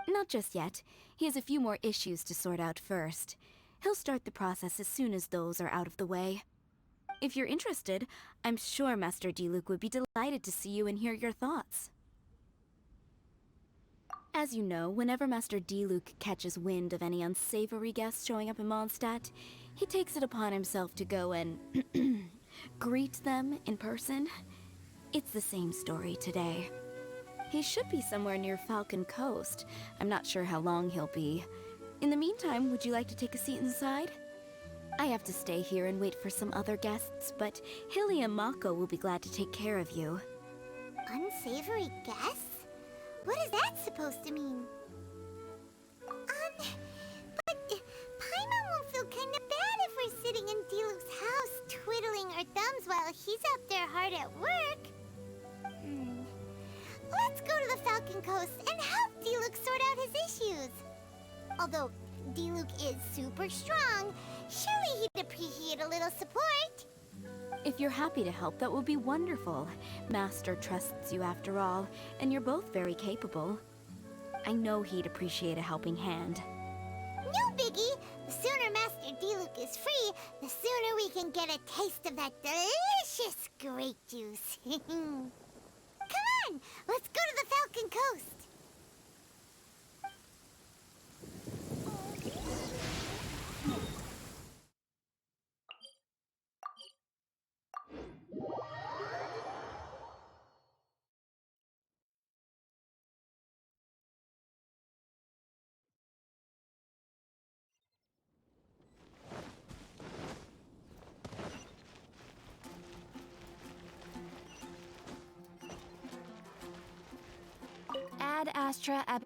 Not just yet. He has a few more issues to sort out first. He'll start the process as soon as those are out of the way. If you're interested, I'm sure Master Diluc would be delighted to see you and hear your thoughts. As you know, whenever Master Diluc catches wind of any unsavory guests showing up in Mondstadt, he takes it upon himself to go and greet them in person. It's the same story today. He should be somewhere near Falcon Coast. I'm not sure how long he'll be. In the meantime, would you like to take a seat inside? I have to stay here and wait for some other guests, but Hilly and Mako will be glad to take care of you. Unsavory guests? What is that supposed to mean? But Paimon will feel kinda bad if we're sitting in Diluc's house twiddling our thumbs while he's out there hard at work. Let's go to the Falcon Coast and help Diluc sort out his issues. Although Diluc is super strong, surely he'd appreciate a little support. If you're happy to help, that would be wonderful. Master trusts you after all, and you're both very capable. I know he'd appreciate a helping hand. No biggie! The sooner Master Diluc is free, the sooner we can get a taste of that delicious grape juice. Come on, let's go to the Falcon Coast. Ad Astra Ab...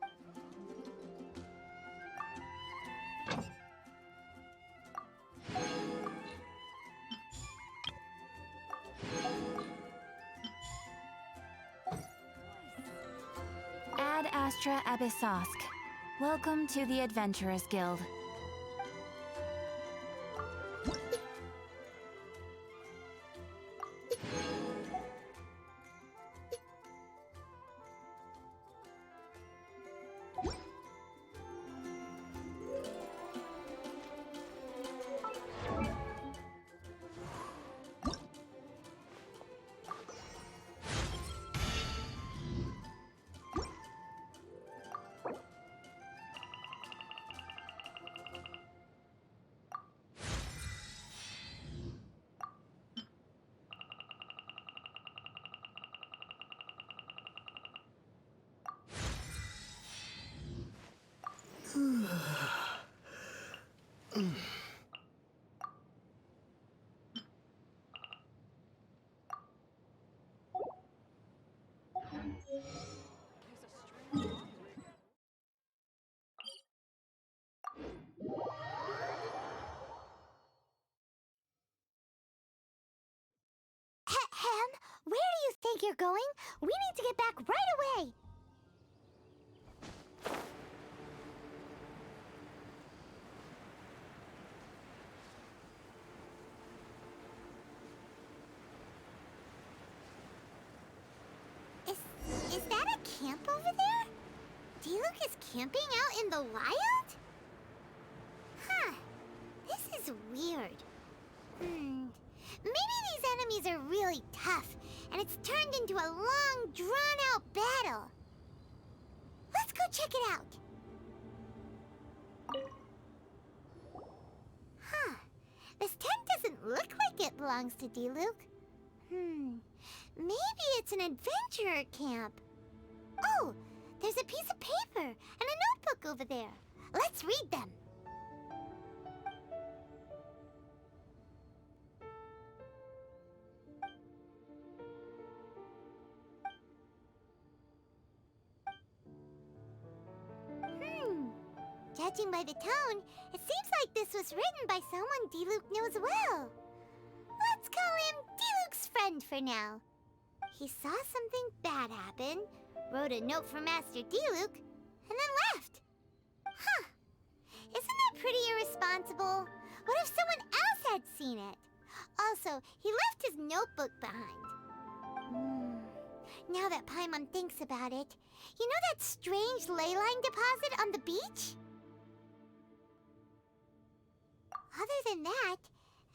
Ad Astra Abyssosk. Welcome to the Adventurers Guild. Ahem, where do you think you're going? We need to get back right away. Is that a camp over there? Diluc is camping out in the wild? Huh. This is weird. Maybe these enemies are really tough, and it's turned into a long, drawn-out battle. Let's go check it out. Huh. This tent doesn't look like it belongs to Diluc. Maybe it's an adventurer camp. Oh, there's a piece of paper and a notebook over there. Let's read them. Judging by the tone, it seems like this was written by someone Diluc knows well. Let's call him Diluc's friend for now. He saw something bad happen, wrote a note for Master Diluc, and then left. Huh. Isn't that pretty irresponsible? What if someone else had seen it? Also, he left his notebook behind. Now that Paimon thinks about it, you know that strange ley line deposit on the beach? Other than that,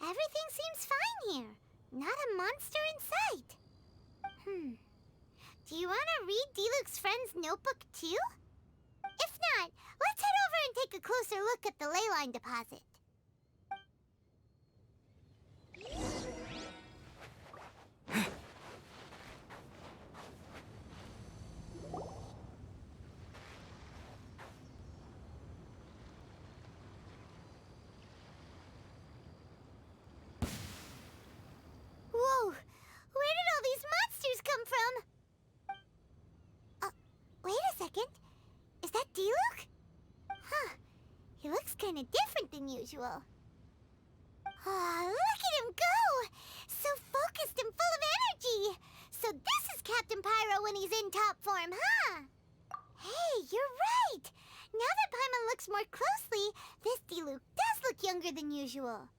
everything seems fine here. Not a monster in sight. Do you want to read Diluc's friend's notebook too? If not, let's head over and take a closer look at the ley line deposit. Whoa! Where did all these monsters come from? Wait a second. Is that Diluc? Huh. He looks kind of different than usual. Look at him go! So focused and full of energy! So this is Captain Pyro when he's in top form, huh? Hey, you're right! Now that Paimon looks more closely, this Diluc does look younger than usual.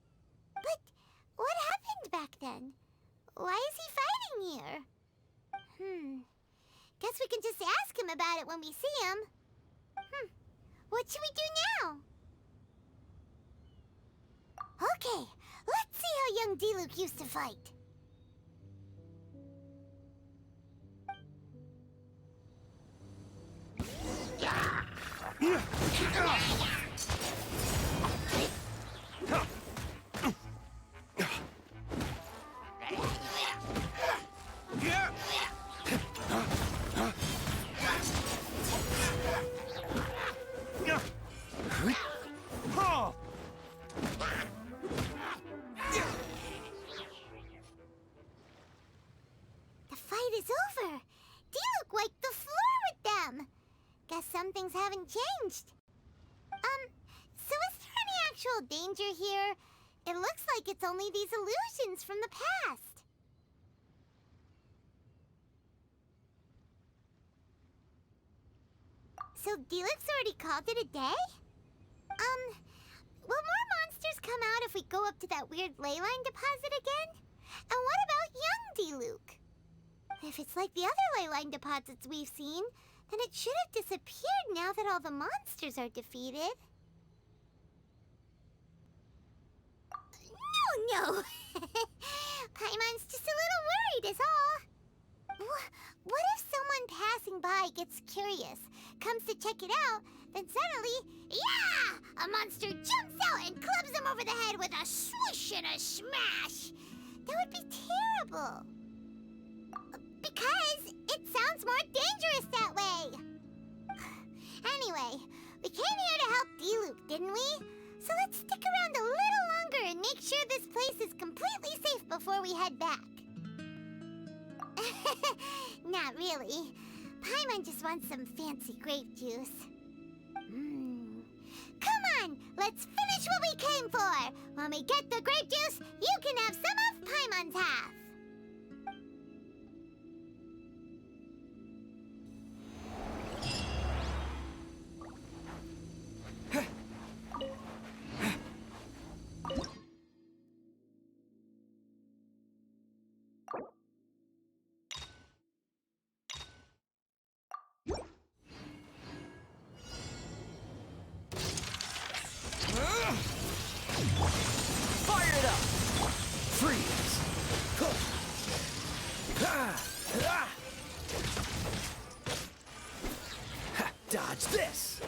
But what happened back then? Why is he fighting here? Guess we can just ask him about it when we see him. What should we do now? Okay, let's see how young Diluc used to fight. The fight is over. Diluc wiped the floor with them. Guess some things haven't changed. So is there any actual danger here? It looks like it's only these illusions from the past. So Diluc's already called it a day? Will more monsters come out if we go up to that weird ley line deposit again? And what about young Diluc? If it's like the other ley line deposits we've seen, then it should have disappeared now that all the monsters are defeated. No! Paimon's just a little worried is all. What if someone passing by gets curious, comes to check it out, then suddenly, yeah! A monster jumps out and clubs him over the head with a swoosh and a smash! That would be terrible. Because it sounds more dangerous that way. Anyway, we came here to help Diluc, didn't we? So let's stick around a little longer and make sure this place is completely safe before we head back. Not really. Paimon just wants some fancy grape juice. Come on, let's finish what we came for! When we get the grape juice, you can have some of Paimon's half! Fire it up! Freeze! Dodge this!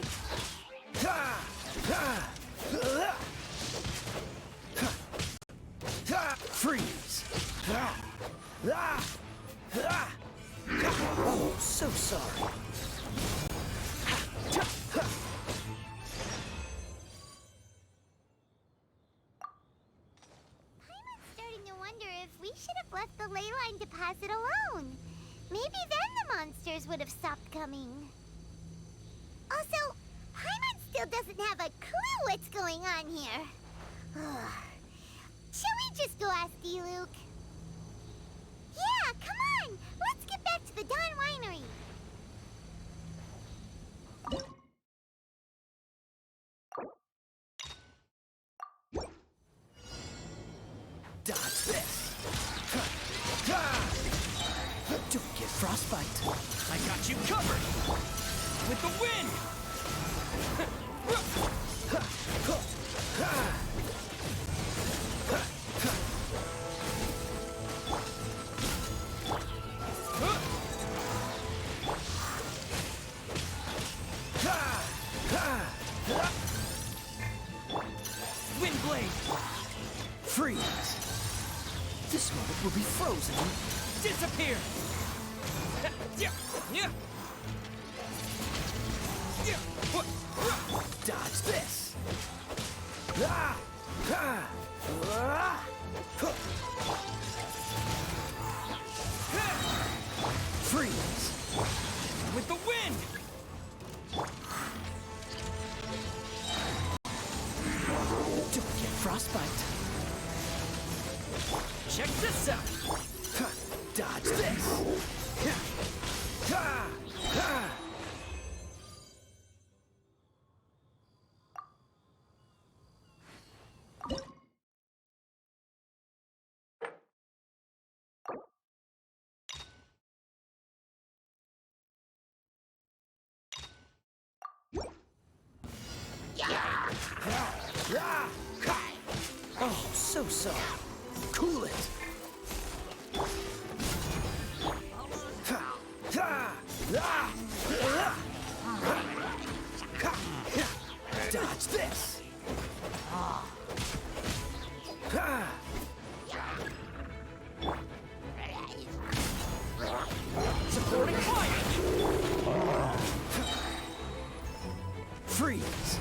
Freeze! Oh, so sorry. Starting to wonder if we should have left the ley line deposit alone. Maybe then the monsters would have stopped coming. Also, Paimon still doesn't have a clue what's going on here. Shall we just go ask Diluc? Yeah, come on! Let's get back to the Dawn Winery. Dodge this! Don't get frostbite. I got you covered! With the wind! Wind blade! Freeze! This moment will be frozen and disappear! Dodge this! Freeze! With the wind! Don't get frostbite. Check this out! Dodge this! Oh, so sorry. Cool it. Dodge this. Supporting fire. Freeze.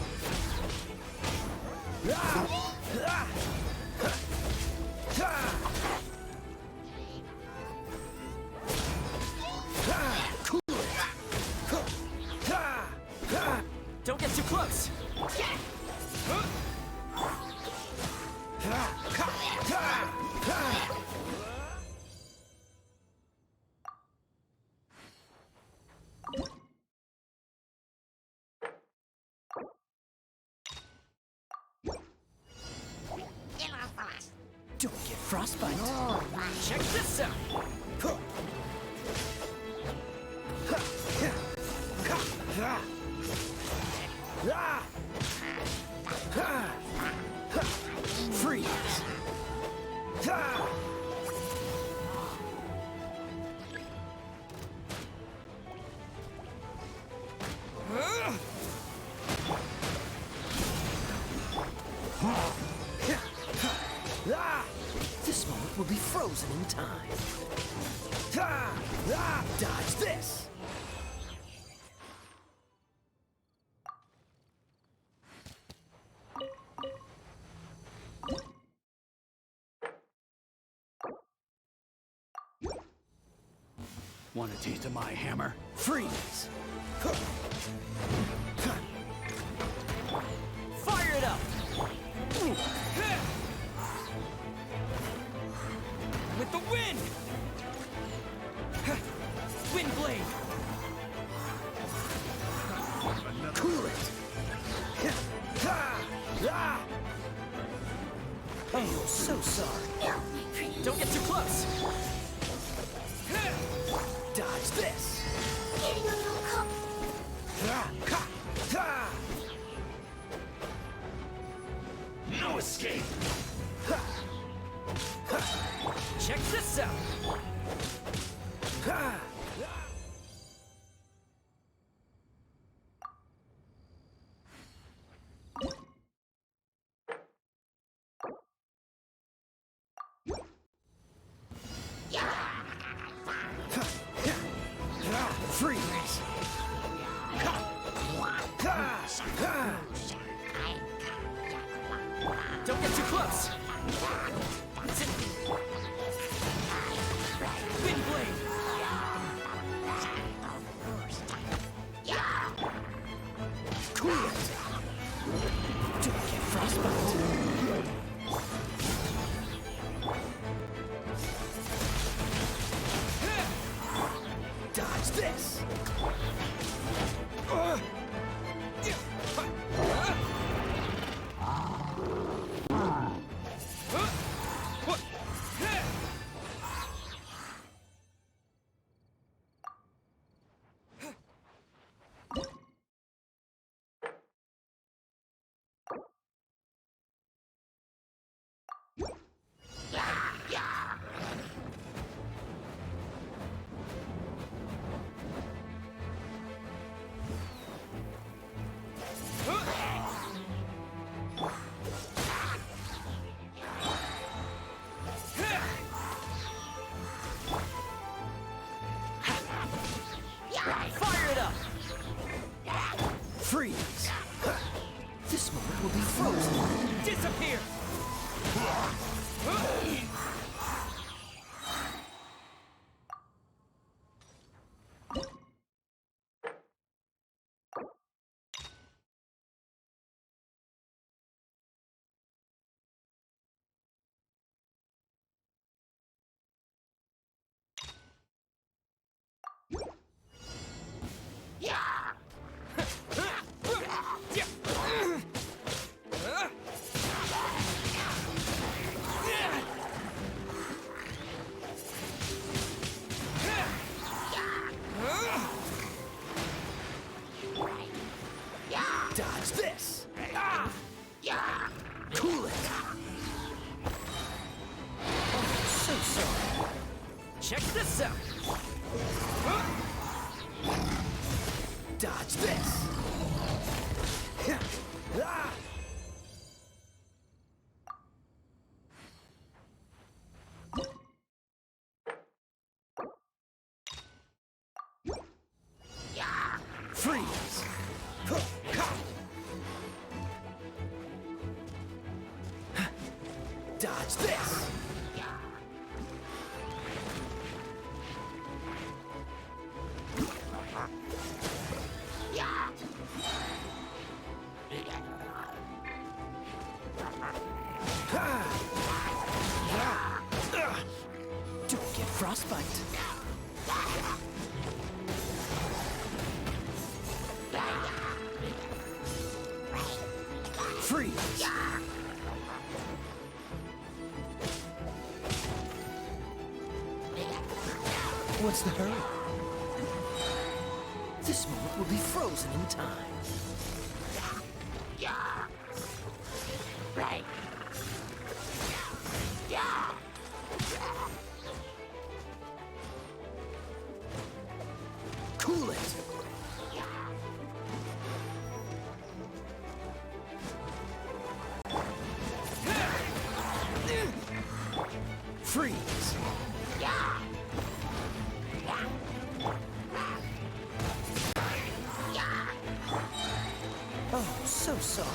Don't get too close. Don't get frostbite. Check this out. Freeze. This moment will be frozen in time. Dodge this! Want a taste of my hammer? Freeze! Fire it up! With the wind! Wind blade! Cool it! Oh, so sorry. Don't get too close! Dodge this! No escape! Check this out! Freeze! Don't get too close! Wind blade! Cool it! Don't get frostbite! Dodge this! Fire it up! Freeze! This moment will be frozen! Disappear! Dodge this! Cool it! Oh, so sorry. Check this out! Dodge this! Freeze! Dodge this! Don't get frostbite! Freeze! What's the hurry? This moment will be frozen in time. Cool it! Freeze! Oh, so sorry.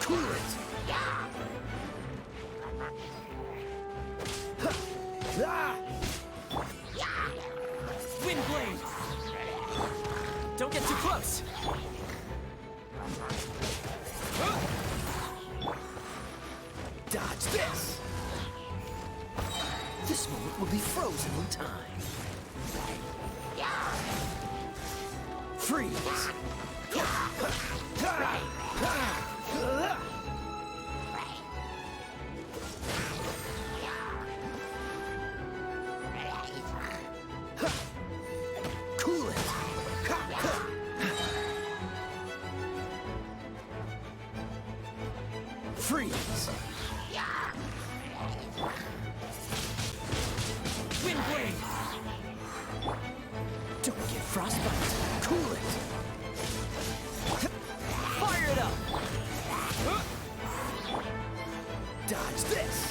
Cool it! blade! Don't get too close! Dodge this! This moment will be frozen in time. Freeze! Cool it! Freeze! Wind blade! Don't get frostbite! Cool it! Fire it up! Dodge this!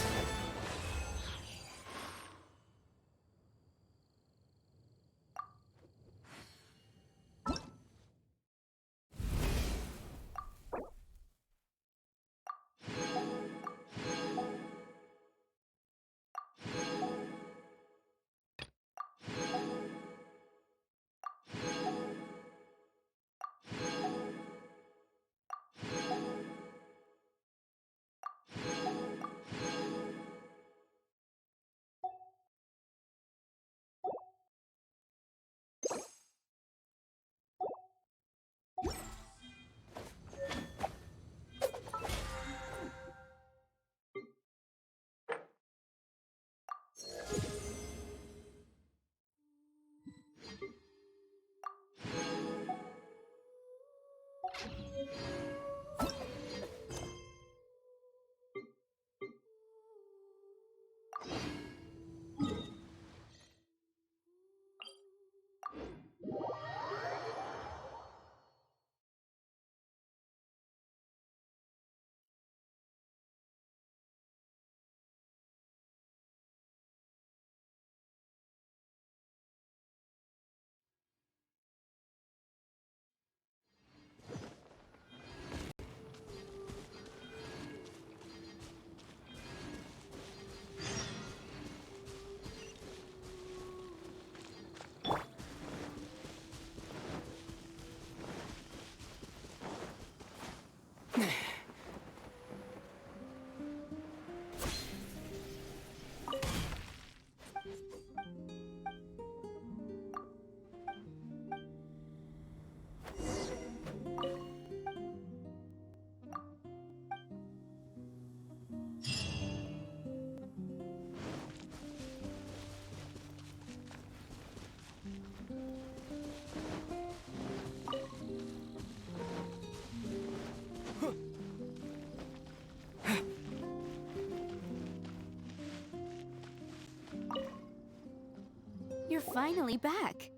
You're finally back.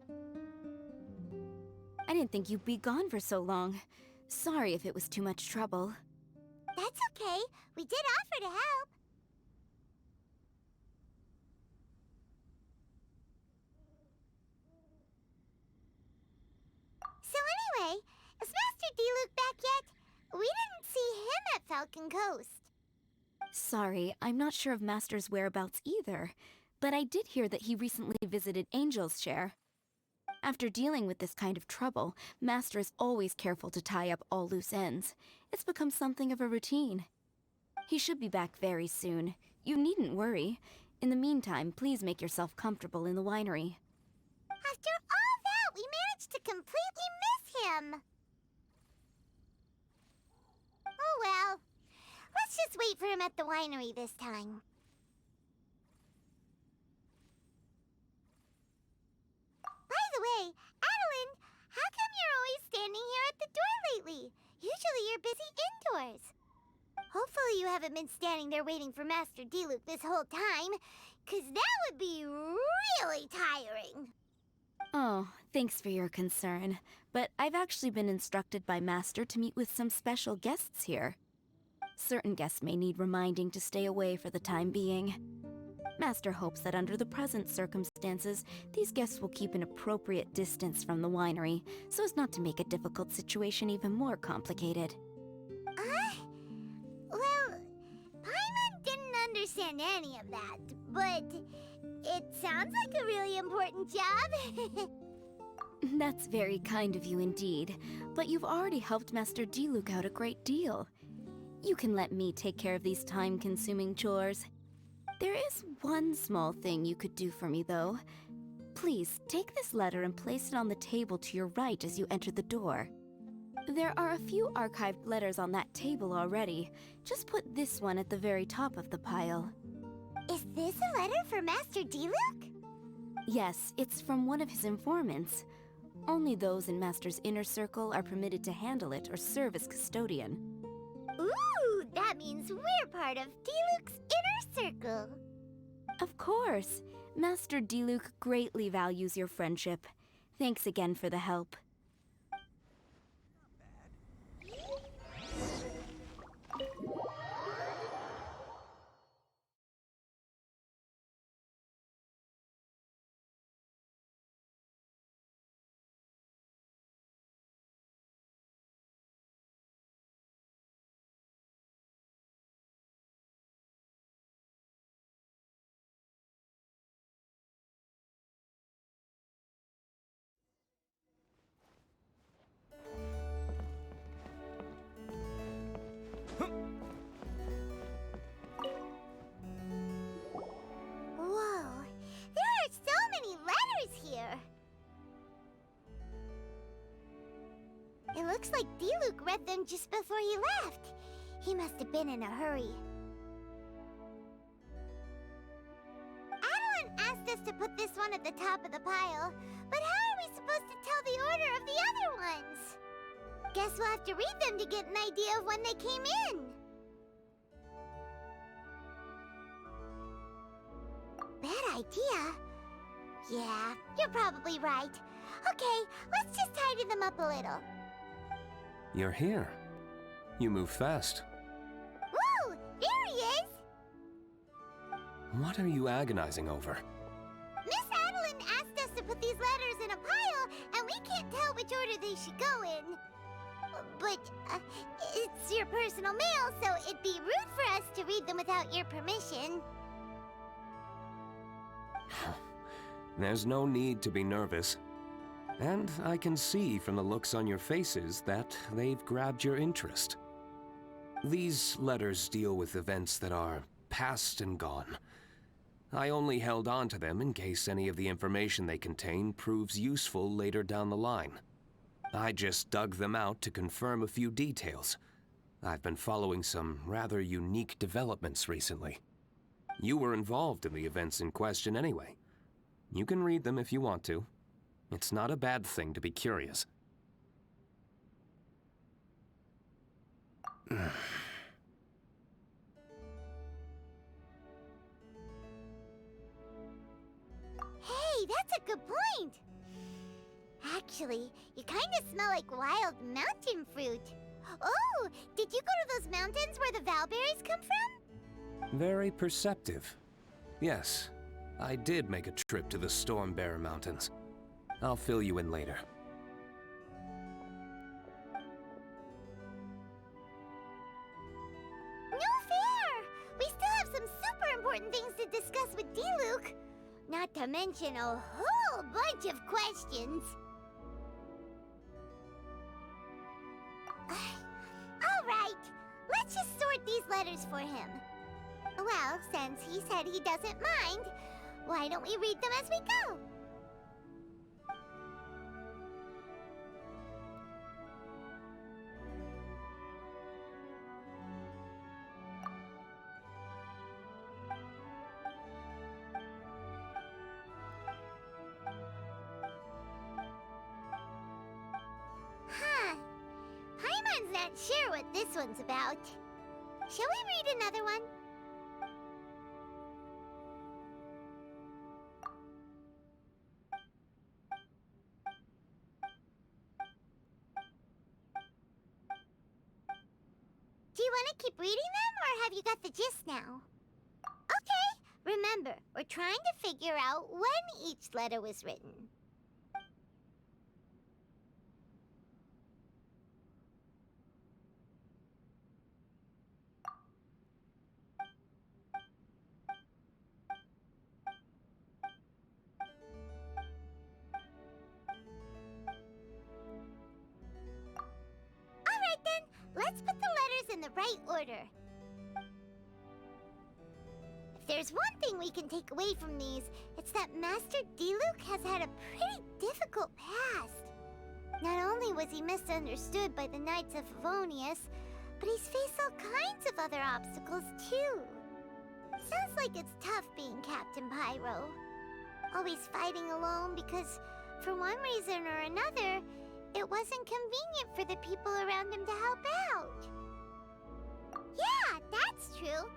I didn't think you'd be gone for so long. Sorry if it was too much trouble. That's okay. We did offer to help. So anyway, is Master D-Luke back yet? We didn't see him at Falcon Coast. Sorry, I'm not sure of Master's whereabouts either, but I did hear that he recently visited Angel's Share. After dealing with this kind of trouble, Master is always careful to tie up all loose ends. It's become something of a routine. He should be back very soon. You needn't worry. In the meantime, please make yourself comfortable in the winery. After all that, we managed to completely miss him. Oh well. Let's just wait for him at the winery this time. By the way, Adeline, how come you're always standing here at the door lately? Usually you're busy indoors. Hopefully you haven't been standing there waiting for Master D-Luke this whole time, 'cause that would be really tiring. Oh, thanks for your concern. But I've actually been instructed by Master to meet with some special guests here. Certain guests may need reminding to stay away for the time being. Master hopes that under the present circumstances, these guests will keep an appropriate distance from the winery, so as not to make a difficult situation even more complicated. Well, Paimon didn't understand any of that, but it sounds like a really important job. That's very kind of you indeed, but you've already helped Master Diluc out a great deal. You can let me take care of these time-consuming chores. There is one small thing you could do for me, though. Please, take this letter and place it on the table to your right as you enter the door. There are a few archived letters on that table already. Just put this one at the very top of the pile. Is this a letter for Master Diluc? Yes, it's from one of his informants. Only those in Master's inner circle are permitted to handle it or serve as custodian. Ooh, that means we're part of Diluc's inner circle. Of course. Master Diluc greatly values your friendship. Thanks again for the help. Whoa, there are so many letters here. It looks like Diluc read them just before he left. He must have been in a hurry. Adeline asked us to put this one at the top of the pile, but how are we supposed to tell the order of the other ones? Guess we'll have to read them to get an idea of when they came in. Bad idea. Yeah, you're probably right. Okay, let's just tidy them up a little. You're here. You move fast. Woo! There he is! What are you agonizing over? Miss Adeline asked us to put these letters in a pile, and we can't tell which order they should go in. But, it's your personal mail, so it'd be rude for us to read them without your permission. There's no need to be nervous. And I can see from the looks on your faces that they've grabbed your interest. These letters deal with events that are past and gone. I only held on to them in case any of the information they contain proves useful later down the line. I just dug them out to confirm a few details. I've been following some rather unique developments recently. You were involved in the events in question anyway. You can read them if you want to. It's not a bad thing to be curious. Hey, that's a good point. Actually, you kind of smell like wild mountain fruit. Oh, did you go to those mountains where the valberries come from? Very perceptive. Yes, I did make a trip to the Stormbearer Mountains. I'll fill you in later. No fair! We still have some super important things to discuss with Diluc. Not to mention a whole bunch of questions. All right, let's just sort these letters for him. Well, since he said he doesn't mind, why don't we read them as we go? Huh. Paimon's not sure what this one's about. Shall we read another one? Do you want to keep reading them, or have you got the gist now? Okay, remember, we're trying to figure out when each letter was written. let's put the letters in the right order. If there's one thing we can take away from these, it's that Master Diluc has had a pretty difficult past. Not only was he misunderstood by the Knights of Favonius, but he's faced all kinds of other obstacles too. Sounds like it's tough being Captain Pyro. Always fighting alone because, for one reason or another, it wasn't convenient for the people around him to help out. Yeah, that's true.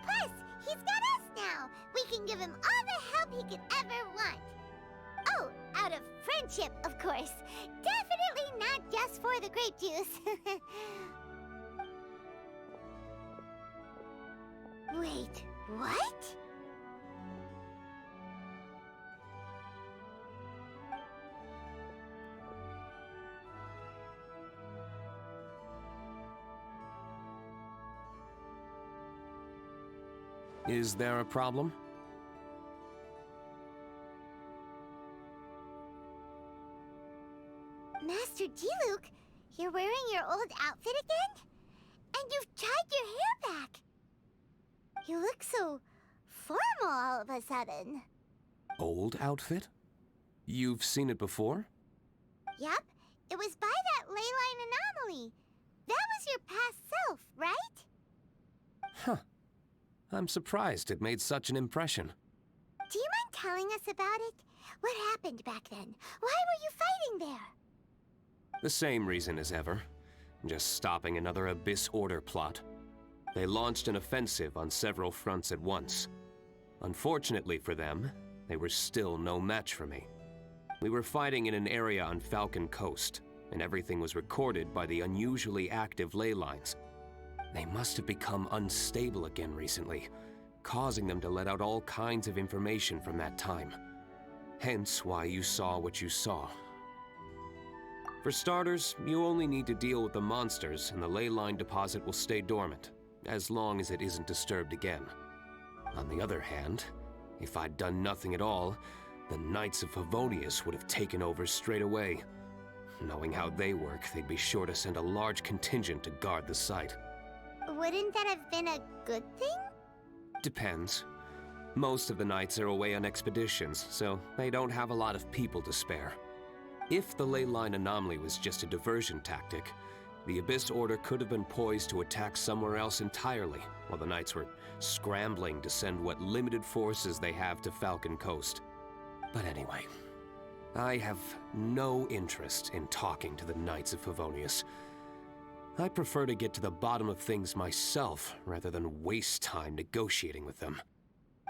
Plus, he's got us now. We can give him all the help he could ever want. Oh, out of friendship, of course. Definitely not just for the grape juice. Wait, what? Is there a problem? Master Diluc, you're wearing your old outfit again? And you've tied your hair back. You look so formal all of a sudden. Old outfit? You've seen it before? Yup, it was by that ley line anomaly. That was your past self, right? Huh. I'm surprised it made such an impression. Do you mind telling us about it? What happened back then? Why were you fighting there? The same reason as ever. Just stopping another Abyss Order plot. They launched an offensive on several fronts at once. Unfortunately for them, they were still no match for me. We were fighting in an area on Falcon Coast, and everything was recorded by the unusually active ley lines. They must have become unstable again recently, causing them to let out all kinds of information from that time. Hence why you saw what you saw. For starters, you only need to deal with the monsters and the ley line deposit will stay dormant, as long as it isn't disturbed again. On the other hand, if I'd done nothing at all, the Knights of Favonius would have taken over straight away. Knowing how they work, they'd be sure to send a large contingent to guard the site. Wouldn't that have been a good thing? Depends. Most of the Knights are away on expeditions, so they don't have a lot of people to spare. If the ley line anomaly was just a diversion tactic, the Abyss Order could have been poised to attack somewhere else entirely, while the Knights were scrambling to send what limited forces they have to Falcon Coast. But anyway, I have no interest in talking to the Knights of Favonius. I prefer to get to the bottom of things myself, rather than waste time negotiating with them.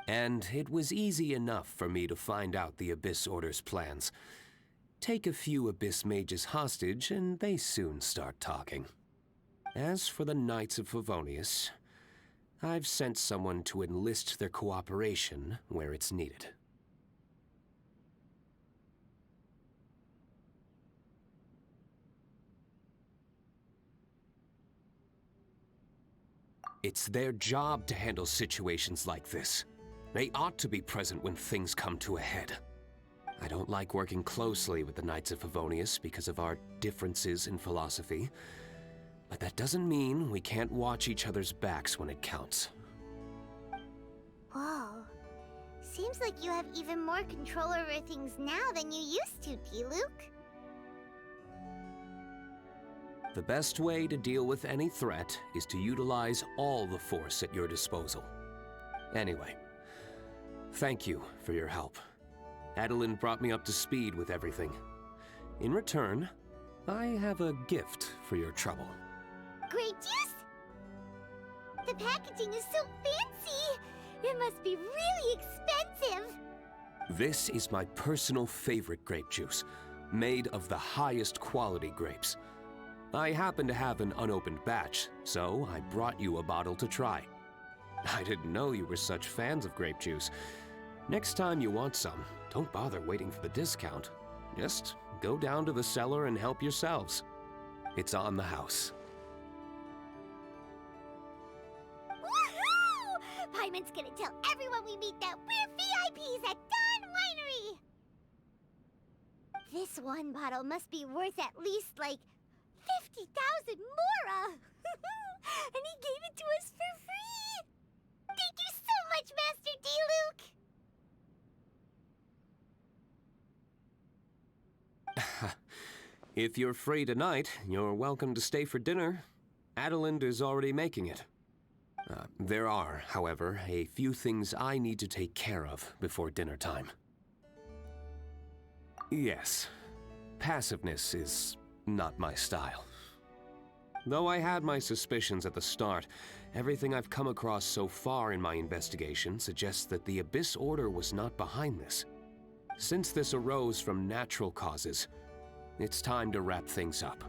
And it was easy enough for me to find out the Abyss Order's plans. Take a few Abyss Mages hostage, and they soon start talking. As for the Knights of Favonius, I've sent someone to enlist their cooperation where it's needed. It's their job to handle situations like this. They ought to be present when things come to a head. I don't like working closely with the Knights of Favonius because of our differences in philosophy, but that doesn't mean we can't watch each other's backs when it counts. Whoa. Seems like you have even more control over things now than you used to, Diluc. The best way to deal with any threat is to utilize all the force at your disposal. Anyway, thank you for your help. Adeline brought me up to speed with everything. In return, I have a gift for your trouble. Grape juice? The packaging is so fancy! It must be really expensive! This is my personal favorite grape juice, made of the highest quality grapes. I happen to have an unopened batch, so I brought you a bottle to try. I didn't know you were such fans of grape juice. Next time you want some, don't bother waiting for the discount. Just go down to the cellar and help yourselves. It's on the house. Woohoo! Paimon's gonna tell everyone we meet that we're VIPs at Dawn Winery! This one bottle must be worth at least, like, 50,000 mora! And he gave it to us for free! Thank you so much, Master D. Luke! If you're free tonight, you're welcome to stay for dinner. Adeline is already making it. There are, however, a few things I need to take care of before dinner time. Yes, passiveness is not my style. Though I had my suspicions at the start, everything I've come across so far in my investigation suggests that the Abyss Order was not behind this. Since this arose from natural causes, it's time to wrap things up.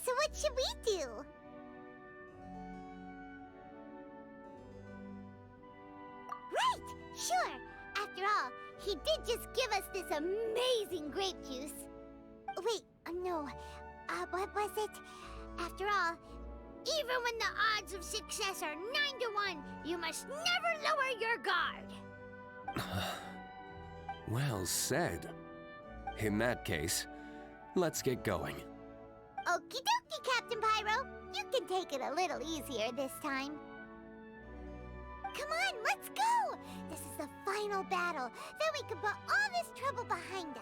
So what should we do? Right! Sure! After all, he did just give us this amazing grape juice. Wait, no. What was it? After all, even when the odds of success are 9 to 1, you must never lower your guard. Well said. In that case, let's get going. Okie dokie, Captain Pyro. You can take it a little easier this time. Come on, let's go! This is the final battle. Then we can put all this trouble behind us.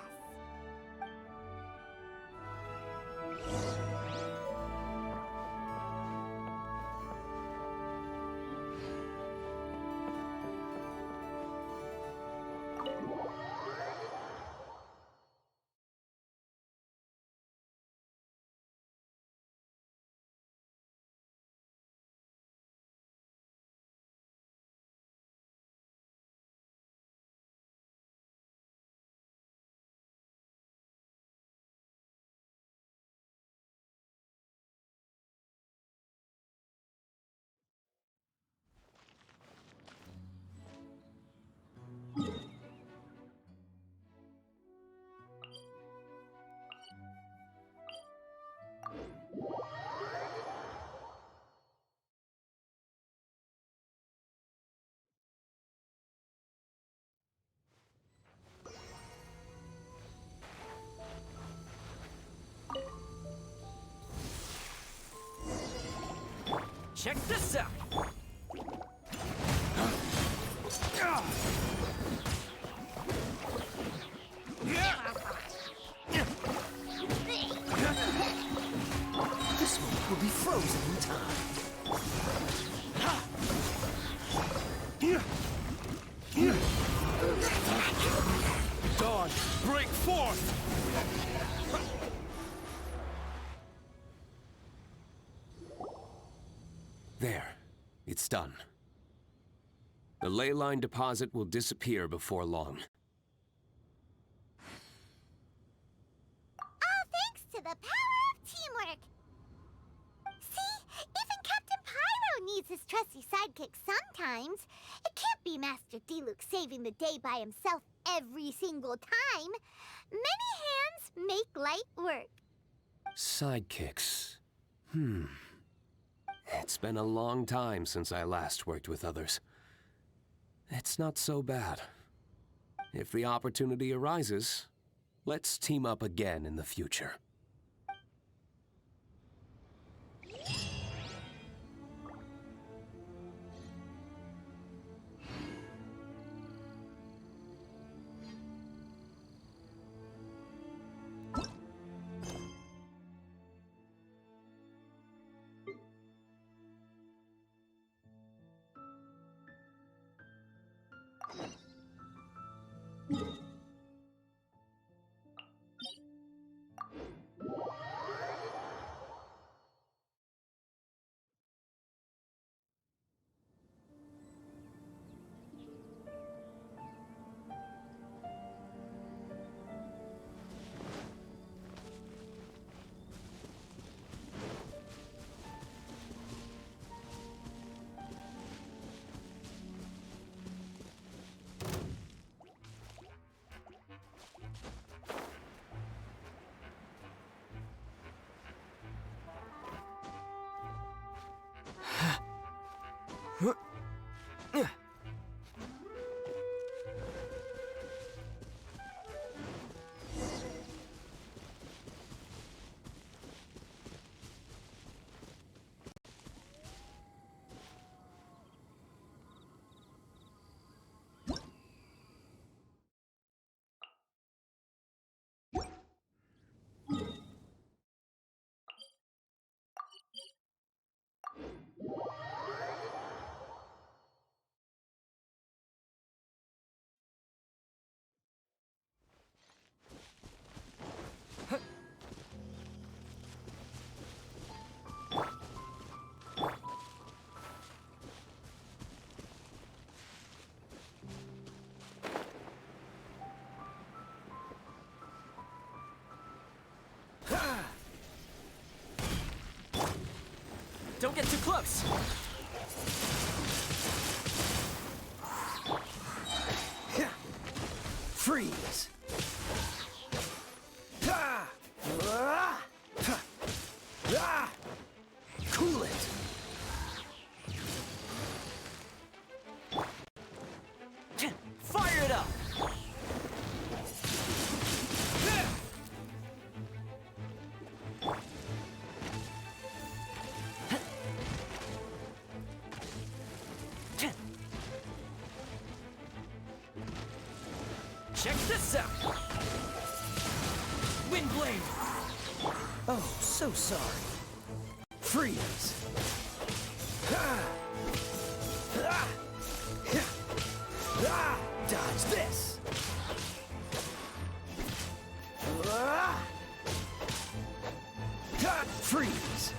Check this out! This one will be frozen in time. Dawn, break forth! There. It's done. The ley line deposit will disappear before long. All thanks to the power of teamwork. See? Even Captain Pyro needs his trusty sidekick sometimes. It can't be Master D-Luke saving the day by himself every single time. Many hands make light work. Sidekicks. It's been a long time since I last worked with others. It's not so bad. If the opportunity arises, let's team up again in the future. Don't get too close! Freeze! Cool it! Fire it up! Check this out! Wind blade! Oh, so sorry. Freeze! Dodge this! Freeze!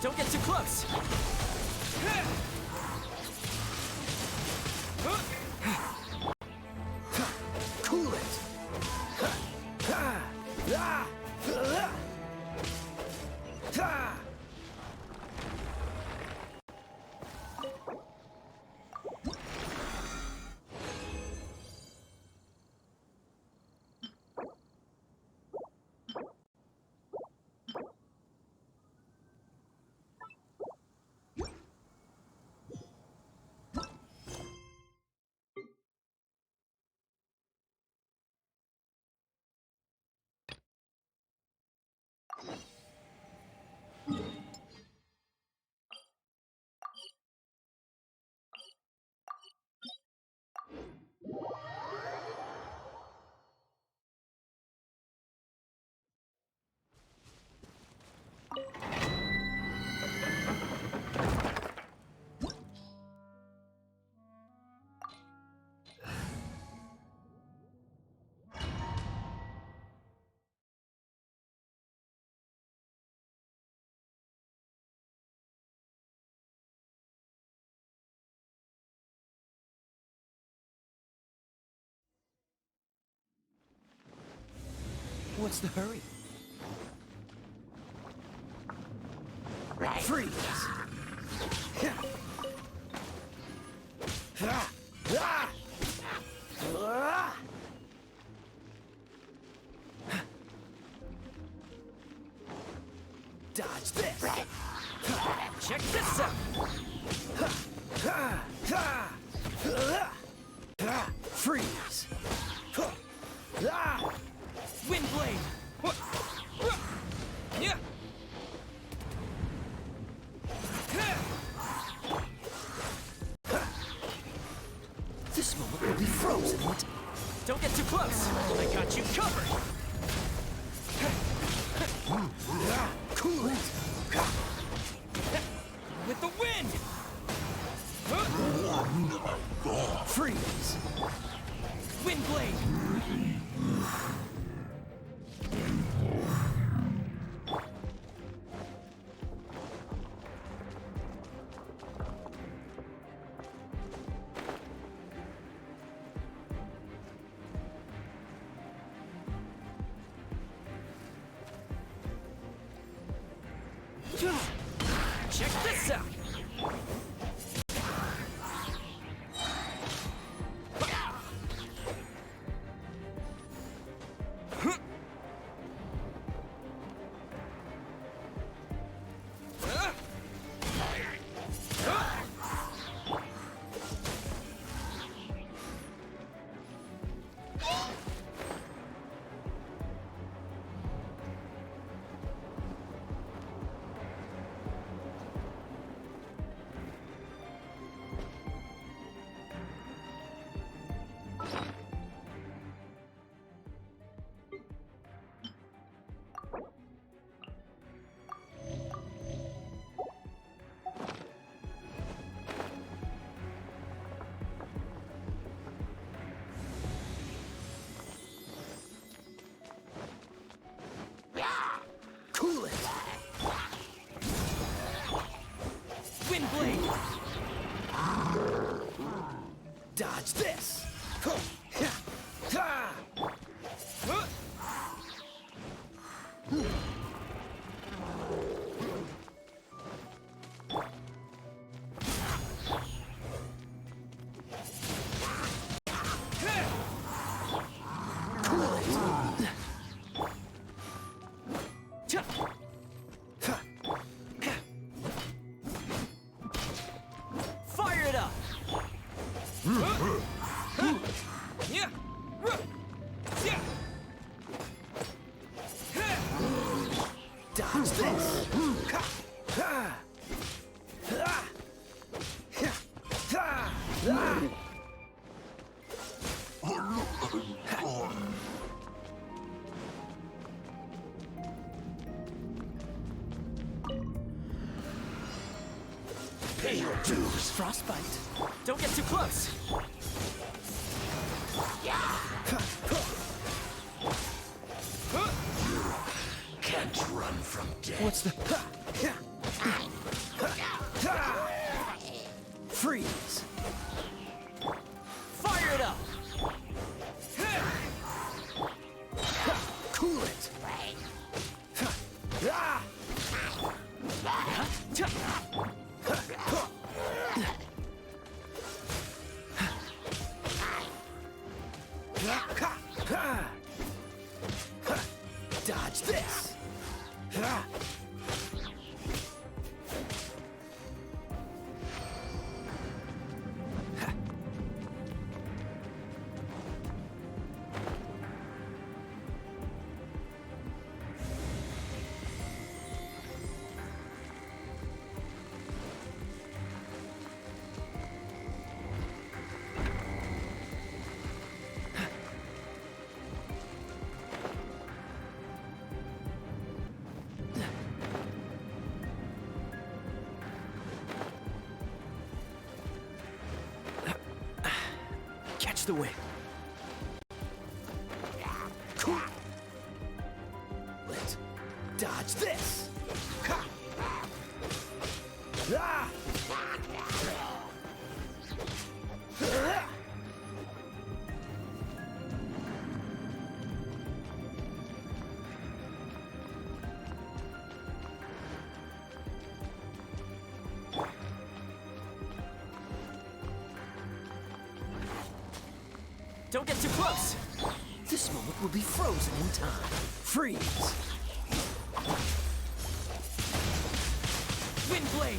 Don't get too close! Cool it! What's the hurry? Freeze! Dodge this! Check this out! Freeze! Wind blade! Yeah! This moment will be frozen. Don't get too close! I got you covered! Cool it! With the wind! Freeze! Wind blade! Check this out! Yeah. Yeah. Dodge this. Pay your dues. Frostbite. Don't get too close. Can't run from death. What's the... Freeze! Fire it up. Cool it! Dodge this. Catch the wind. Cool. Let's dodge this. Don't get too close. This moment will be frozen in time. Freeze. Wind blade.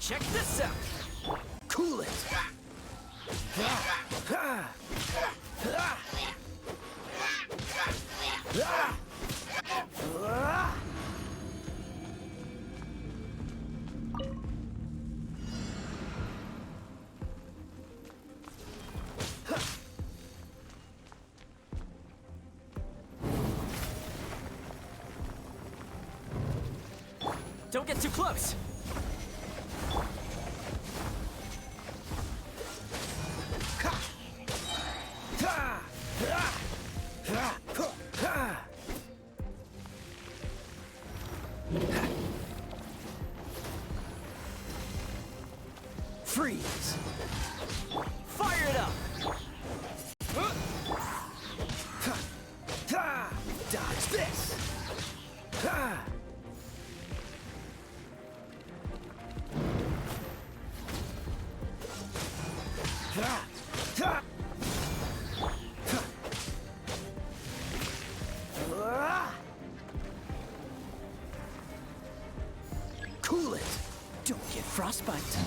Check this out. Cool it. Don't get too close. Freeze. Fire it up. Dodge this. Cool it. Don't get frostbite.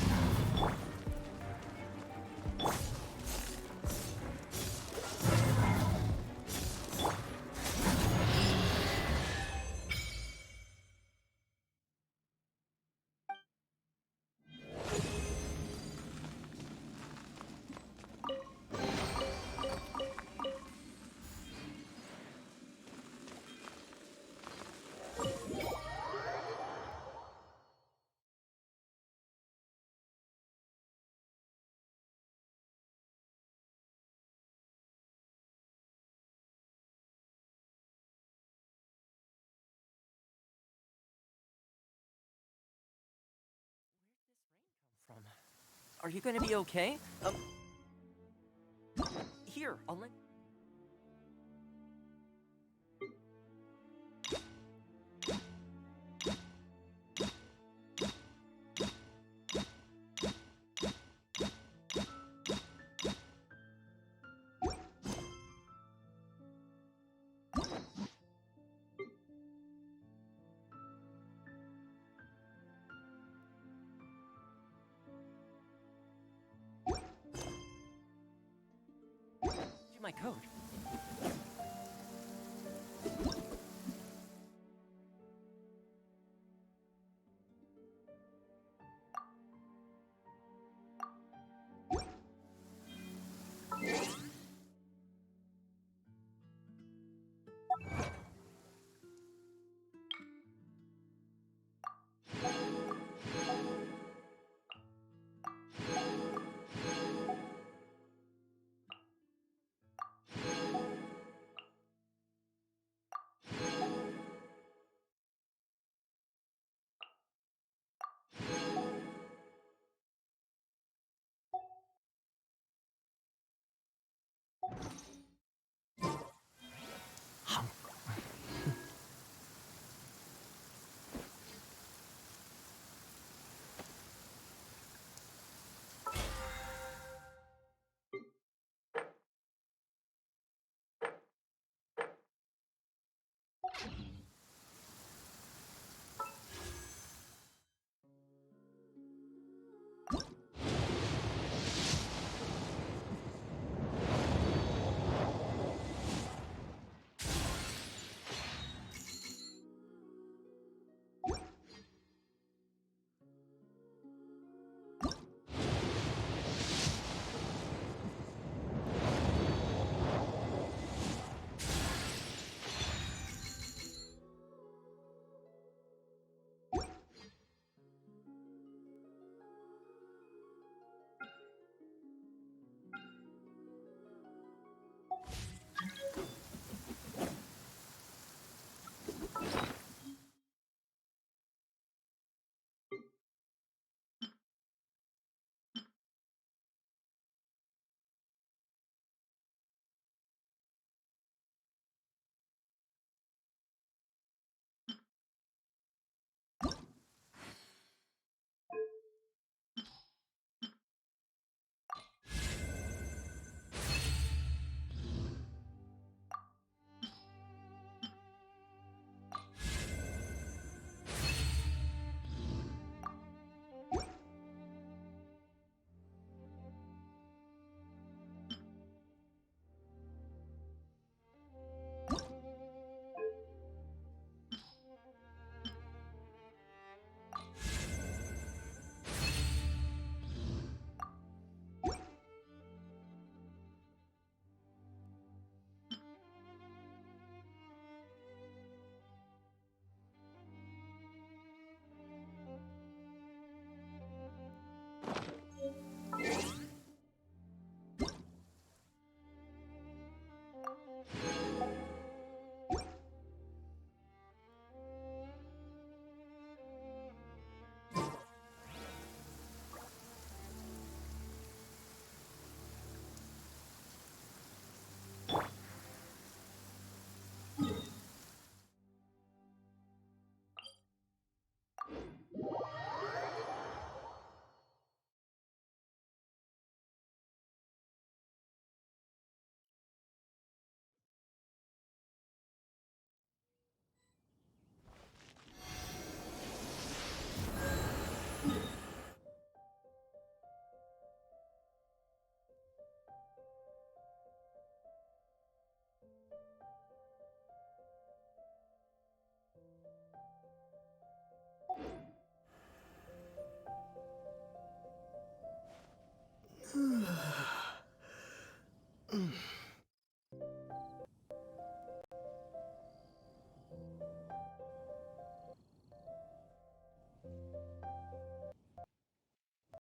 From. Are you gonna be okay? Here, I'll let. my code.